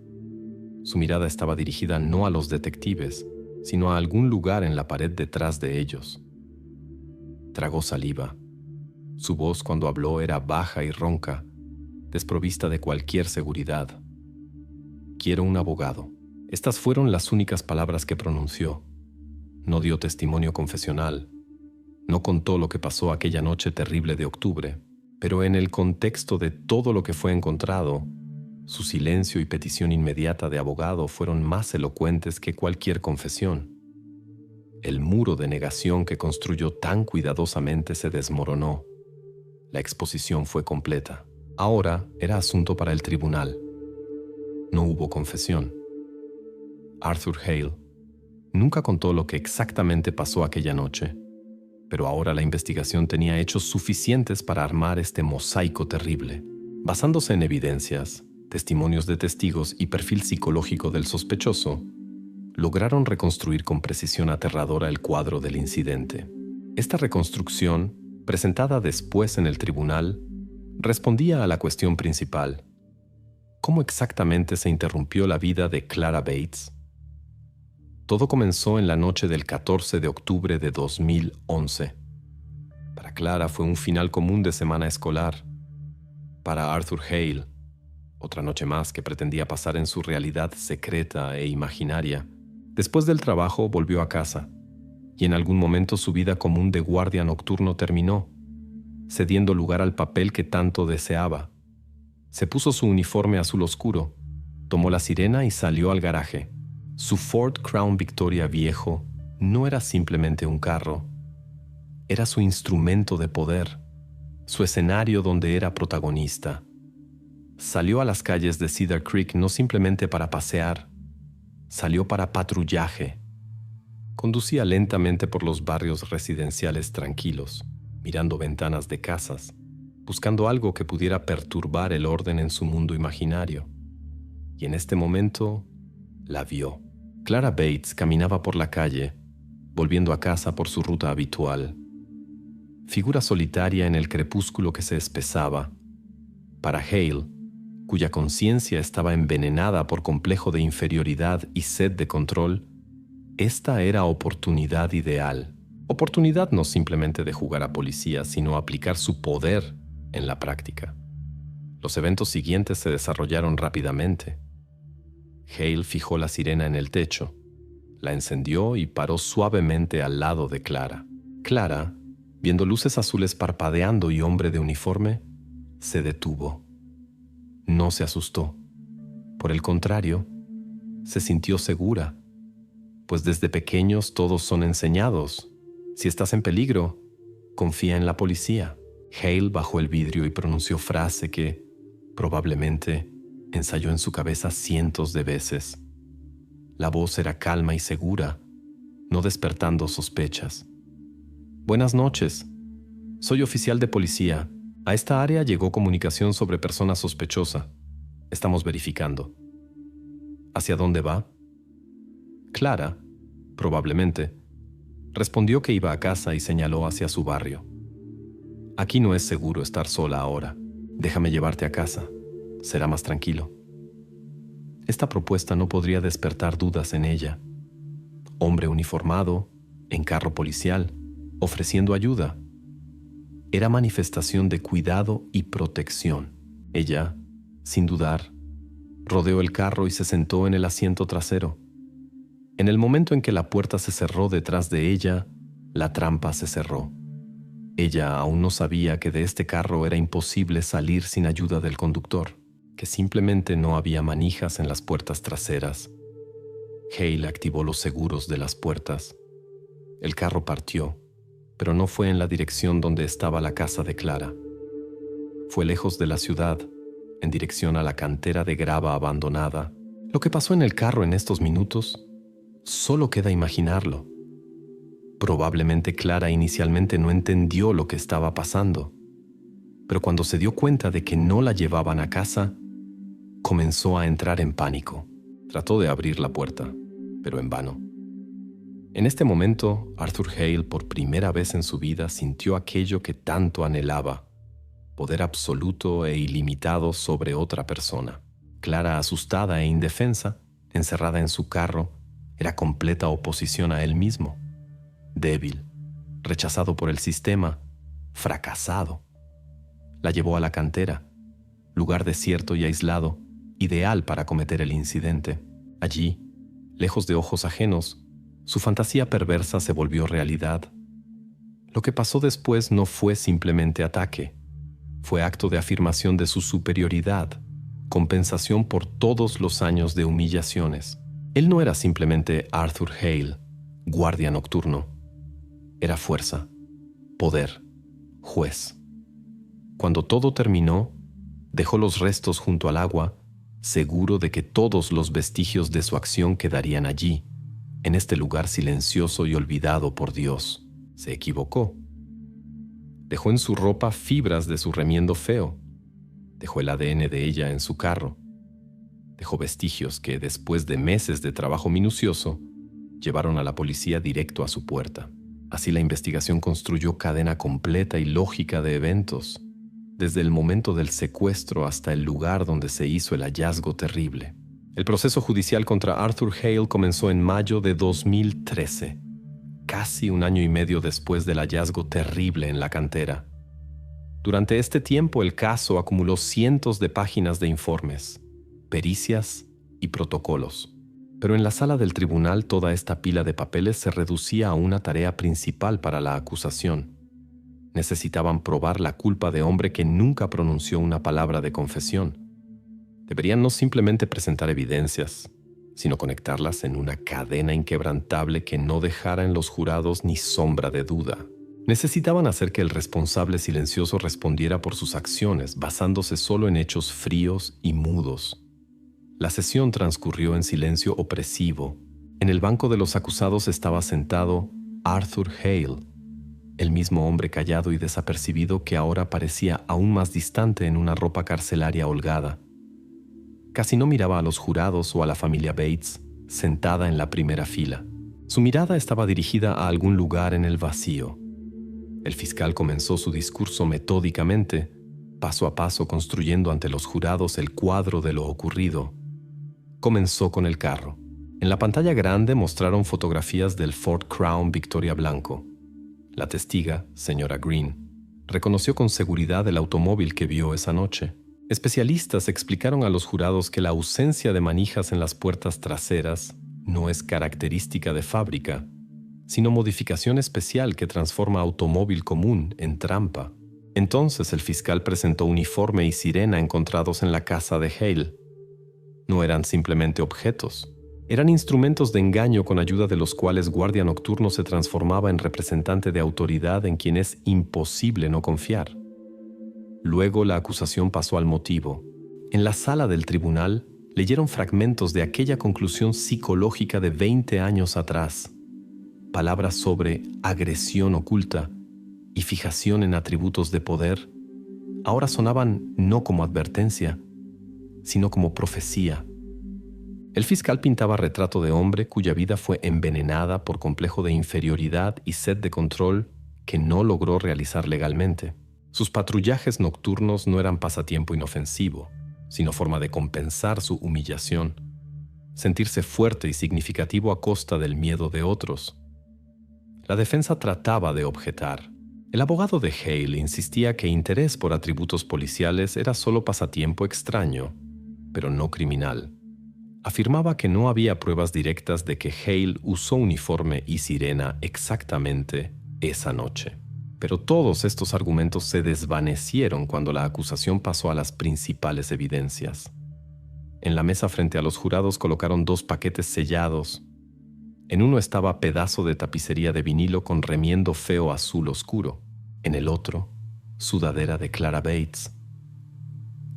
A: Su mirada estaba dirigida no a los detectives, sino a algún lugar en la pared detrás de ellos. Tragó saliva. Su voz cuando habló era baja y ronca, desprovista de cualquier seguridad. Quiero un abogado. Estas fueron las únicas palabras que pronunció. No dio testimonio confesional. No contó lo que pasó aquella noche terrible de octubre, pero en el contexto de todo lo que fue encontrado, su silencio y petición inmediata de abogado fueron más elocuentes que cualquier confesión. El muro de negación que construyó tan cuidadosamente se desmoronó. La exposición fue completa. Ahora era asunto para el tribunal. No hubo confesión. Arthur Hale nunca contó lo que exactamente pasó aquella noche, pero ahora la investigación tenía hechos suficientes para armar este mosaico terrible. Basándose en evidencias, testimonios de testigos y perfil psicológico del sospechoso, lograron reconstruir con precisión aterradora el cuadro del incidente. Esta reconstrucción, presentada después en el tribunal, respondía a la cuestión principal: ¿cómo exactamente se interrumpió la vida de Clara Bates? Todo comenzó en la noche del 14 de octubre de 2011. Para Clara fue un final común de semana escolar. Para Arthur Hale, otra noche más que pretendía pasar en su realidad secreta e imaginaria. Después del trabajo volvió a casa, y en algún momento su vida común de guardia nocturno terminó, cediendo lugar al papel que tanto deseaba. Se puso su uniforme azul oscuro, tomó la sirena y salió al garaje. Su Ford Crown Victoria viejo no era simplemente un carro, era su instrumento de poder, su escenario donde era protagonista. Salió a las calles de Cedar Creek no simplemente para pasear, salió para patrullaje. Conducía lentamente por los barrios residenciales tranquilos, mirando ventanas de casas, buscando algo que pudiera perturbar el orden en su mundo imaginario. Y en este momento, la vio. Clara Bates caminaba por la calle, volviendo a casa por su ruta habitual. Figura solitaria en el crepúsculo que se espesaba. Para Hale, cuya conciencia estaba envenenada por complejo de inferioridad y sed de control, esta era oportunidad ideal. Oportunidad no simplemente de jugar a policía, sino aplicar su poder en la práctica. Los eventos siguientes se desarrollaron rápidamente. Hale fijó la sirena en el techo, la encendió y paró suavemente al lado de Clara. Clara, viendo luces azules parpadeando y hombre de uniforme, se detuvo. No se asustó. Por el contrario, se sintió segura, pues desde pequeños todos son enseñados: si estás en peligro, confía en la policía. Hale bajó el vidrio y pronunció frase que, probablemente, ensayó en su cabeza cientos de veces. La voz era calma y segura, no despertando sospechas. Buenas noches. Soy oficial de policía. A esta área llegó comunicación sobre persona sospechosa. Estamos verificando. ¿Hacia dónde va? Clara, probablemente, respondió que iba a casa y señaló hacia su barrio. Aquí no es seguro estar sola ahora. Déjame llevarte a casa. Será más tranquilo. Esta propuesta no podría despertar dudas en ella. Hombre uniformado, en carro policial, ofreciendo ayuda. Era manifestación de cuidado y protección. Ella, sin dudar, rodeó el carro y se sentó en el asiento trasero. En el momento en que la puerta se cerró detrás de ella, la trampa se cerró. Ella aún no sabía que de este carro era imposible salir sin ayuda del conductor, que simplemente no había manijas en las puertas traseras. Hale activó los seguros de las puertas. El carro partió, pero no fue en la dirección donde estaba la casa de Clara. Fue lejos de la ciudad, en dirección a la cantera de grava abandonada. Lo que pasó en el carro en estos minutos, solo queda imaginarlo. Probablemente Clara inicialmente no entendió lo que estaba pasando, pero cuando se dio cuenta de que no la llevaban a casa, comenzó a entrar en pánico. Trató de abrir la puerta, pero en vano. En este momento, Arthur Hale, por primera vez en su vida, sintió aquello que tanto anhelaba: poder absoluto e ilimitado sobre otra persona. Clara, asustada e indefensa, encerrada en su carro, era completa oposición a él mismo. Débil, rechazado por el sistema, fracasado. La llevó a la cantera, lugar desierto y aislado, ideal para cometer el incidente. Allí, lejos de ojos ajenos, su fantasía perversa se volvió realidad. Lo que pasó después no fue simplemente ataque, fue acto de afirmación de su superioridad, compensación por todos los años de humillaciones. Él no era simplemente Arthur Hale, guardia nocturno. Era fuerza, poder, juez. Cuando todo terminó, Dejó los restos junto al agua, seguro de que todos los vestigios de su acción quedarían allí, en este lugar silencioso y olvidado por Dios. Se equivocó. Dejó en su ropa fibras de su remiendo feo. Dejó el ADN de ella en su carro. Dejó vestigios que, después de meses de trabajo minucioso, llevaron a la policía directo a su puerta. Así la investigación construyó cadena completa y lógica de eventos, desde el momento del secuestro hasta el lugar donde se hizo el hallazgo terrible. El proceso judicial contra Arthur Hale comenzó en mayo de 2013, casi un año y medio después del hallazgo terrible en la cantera. Durante este tiempo, el caso acumuló cientos de páginas de informes, pericias y protocolos. Pero en la sala del tribunal toda esta pila de papeles se reducía a una tarea principal para la acusación. Necesitaban probar la culpa de hombre que nunca pronunció una palabra de confesión. Deberían no simplemente presentar evidencias, sino conectarlas en una cadena inquebrantable que no dejara en los jurados ni sombra de duda. Necesitaban hacer que el responsable silencioso respondiera por sus acciones, basándose solo en hechos fríos y mudos. La sesión transcurrió en silencio opresivo. En el banco de los acusados estaba sentado Arthur Hale, el mismo hombre callado y desapercibido que ahora parecía aún más distante en una ropa carcelaria holgada. Casi no miraba a los jurados o a la familia Bates, sentada en la primera fila. Su mirada estaba dirigida a algún lugar en el vacío. El fiscal comenzó su discurso metódicamente, paso a paso construyendo ante los jurados el cuadro de lo ocurrido. Comenzó con el carro. En la pantalla grande mostraron fotografías del Ford Crown Victoria blanco. La testiga, señora Green, reconoció con seguridad el automóvil que vio esa noche. Especialistas explicaron a los jurados que la ausencia de manijas en las puertas traseras no es característica de fábrica, sino modificación especial que transforma automóvil común en trampa. Entonces el fiscal presentó uniforme y sirena encontrados en la casa de Hale. No eran simplemente objetos, eran instrumentos de engaño con ayuda de los cuales guardia nocturno se transformaba en representante de autoridad en quien es imposible no confiar. Luego la acusación pasó al motivo. En la sala del tribunal leyeron fragmentos de aquella conclusión psicológica de 20 años atrás. Palabras sobre agresión oculta y fijación en atributos de poder ahora sonaban no como advertencia, sino como profecía. El fiscal pintaba retrato de hombre cuya vida fue envenenada por complejo de inferioridad y sed de control que no logró realizar legalmente. Sus patrullajes nocturnos no eran pasatiempo inofensivo, sino forma de compensar su humillación, sentirse fuerte y significativo a costa del miedo de otros. La defensa trataba de objetar. El abogado de Hale insistía que interés por atributos policiales era solo pasatiempo extraño, pero no criminal. Afirmaba que no había pruebas directas de que Hale usó uniforme y sirena exactamente esa noche. Pero todos estos argumentos se desvanecieron cuando la acusación pasó a las principales evidencias. En la mesa frente a los jurados colocaron 2 paquetes sellados. En uno estaba pedazo de tapicería de vinilo con remiendo feo azul oscuro. En el otro, sudadera de Clara Bates.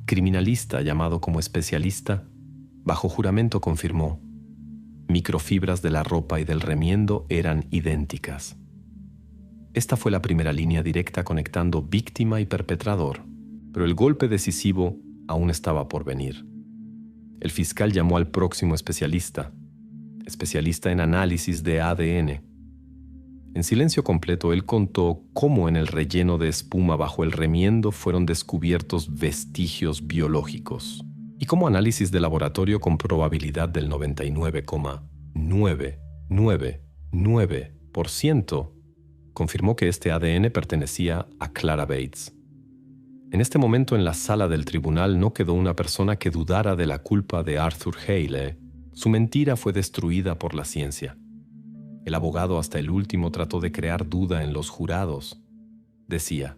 A: Criminalista llamado como especialista, bajo juramento confirmó: microfibras de la ropa y del remiendo eran idénticas. Esta fue la primera línea directa conectando víctima y perpetrador, pero el golpe decisivo aún estaba por venir. El fiscal llamó al próximo especialista en análisis de ADN. En silencio completo, él contó cómo en el relleno de espuma bajo el remiendo fueron descubiertos vestigios biológicos y cómo análisis de laboratorio con probabilidad del 99,999% confirmó que este ADN pertenecía a Clara Bates. En este momento en la sala del tribunal no quedó una persona que dudara de la culpa de Arthur Hale. Su mentira fue destruida por la ciencia. El abogado hasta el último trató de crear duda en los jurados. Decía: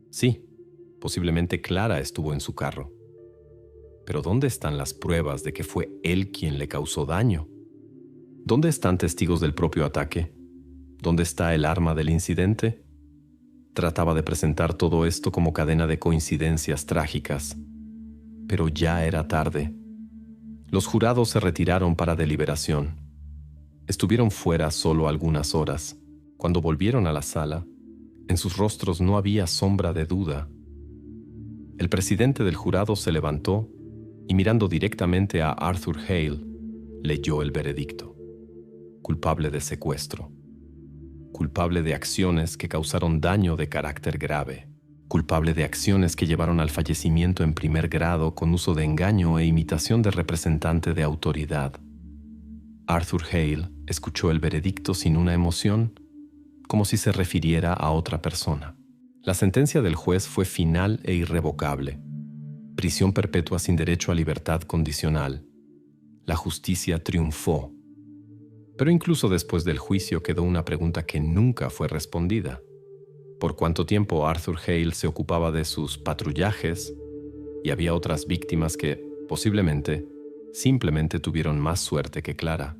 A: sí, posiblemente Clara estuvo en su carro. Pero ¿dónde están las pruebas de que fue él quien le causó daño? ¿Dónde están testigos del propio ataque? ¿Dónde está el arma del incidente? Trataba de presentar todo esto como cadena de coincidencias trágicas, pero ya era tarde. Los jurados se retiraron para deliberación. Estuvieron fuera solo algunas horas. Cuando volvieron a la sala, en sus rostros no había sombra de duda. El presidente del jurado se levantó y, mirando directamente a Arthur Hale, leyó el veredicto. Culpable de secuestro. Culpable de acciones que causaron daño de carácter grave. Culpable de acciones que llevaron al fallecimiento en primer grado con uso de engaño e imitación de representante de autoridad. Arthur Hale escuchó el veredicto sin una emoción, como si se refiriera a otra persona. La sentencia del juez fue final e irrevocable. Prisión perpetua sin derecho a libertad condicional. La justicia triunfó. Pero incluso después del juicio quedó una pregunta que nunca fue respondida. ¿Por cuánto tiempo Arthur Hale se ocupaba de sus patrullajes? Y había otras víctimas que, posiblemente, simplemente tuvieron más suerte que Clara.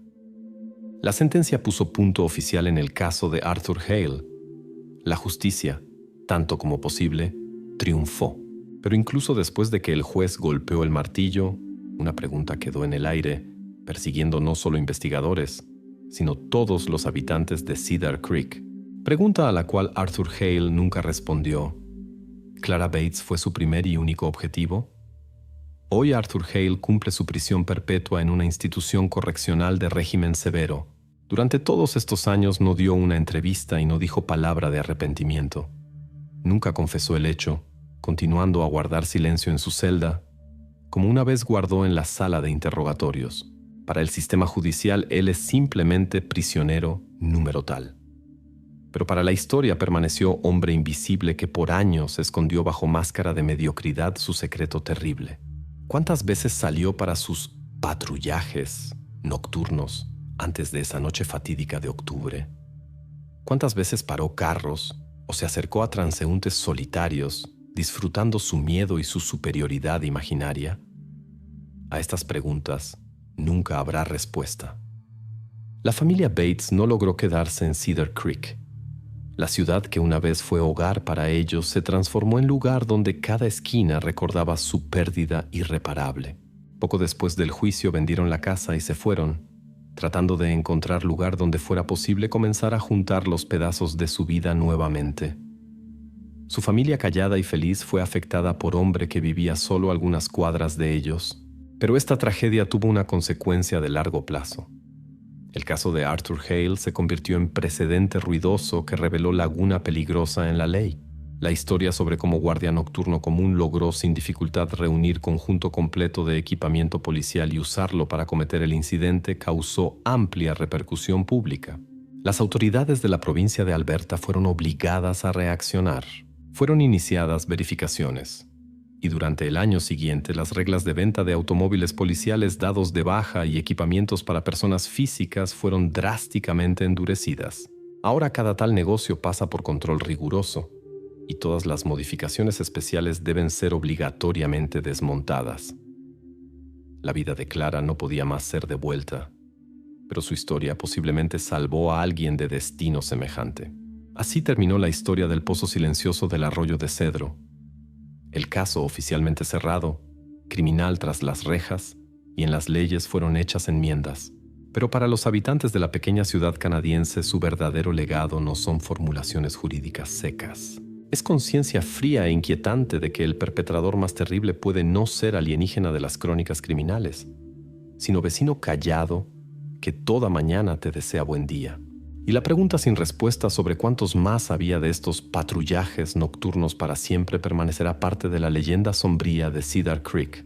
A: La sentencia puso punto oficial en el caso de Arthur Hale. La justicia, tanto como posible, triunfó. Pero incluso después de que el juez golpeó el martillo, una pregunta quedó en el aire, persiguiendo no solo investigadores, sino todos los habitantes de Cedar Creek. Pregunta a la cual Arthur Hale nunca respondió. ¿Clara Bates fue su primer y único objetivo? Hoy Arthur Hale cumple su prisión perpetua en una institución correccional de régimen severo. Durante todos estos años no dio una entrevista y no dijo palabra de arrepentimiento. Nunca confesó el hecho, continuando a guardar silencio en su celda, como una vez guardó en la sala de interrogatorios. Para el sistema judicial, él es simplemente prisionero número tal. Pero para la historia permaneció hombre invisible que por años escondió bajo máscara de mediocridad su secreto terrible. ¿Cuántas veces salió para sus patrullajes nocturnos antes de esa noche fatídica de octubre? ¿Cuántas veces paró carros o se acercó a transeúntes solitarios, disfrutando su miedo y su superioridad imaginaria? A estas preguntas nunca habrá respuesta. La familia Bates no logró quedarse en Cedar Creek. La ciudad que una vez fue hogar para ellos se transformó en lugar donde cada esquina recordaba su pérdida irreparable. Poco después del juicio vendieron la casa y se fueron, tratando de encontrar lugar donde fuera posible comenzar a juntar los pedazos de su vida nuevamente. Su familia callada y feliz fue afectada por hombre que vivía solo algunas cuadras de ellos, pero esta tragedia tuvo una consecuencia de largo plazo. El caso de Arthur Hale se convirtió en precedente ruidoso que reveló laguna peligrosa en la ley. La historia sobre cómo guardia nocturno común logró sin dificultad reunir conjunto completo de equipamiento policial y usarlo para cometer el incidente causó amplia repercusión pública. Las autoridades de la provincia de Alberta fueron obligadas a reaccionar. Fueron iniciadas verificaciones. Y durante el año siguiente, las reglas de venta de automóviles policiales dados de baja y equipamientos para personas físicas fueron drásticamente endurecidas. Ahora cada tal negocio pasa por control riguroso, y todas las modificaciones especiales deben ser obligatoriamente desmontadas. La vida de Clara no podía más ser devuelta, pero su historia posiblemente salvó a alguien de destino semejante. Así terminó la historia del pozo silencioso del Arroyo de Cedro. El caso oficialmente cerrado, criminal tras las rejas, y en las leyes fueron hechas enmiendas. Pero para los habitantes de la pequeña ciudad canadiense, su verdadero legado no son formulaciones jurídicas secas. Es conciencia fría e inquietante de que el perpetrador más terrible puede no ser alienígena de las crónicas criminales, sino vecino callado que toda mañana te desea buen día. Y la pregunta sin respuesta sobre cuántos más había de estos patrullajes nocturnos para siempre permanecerá parte de la leyenda sombría de Cedar Creek.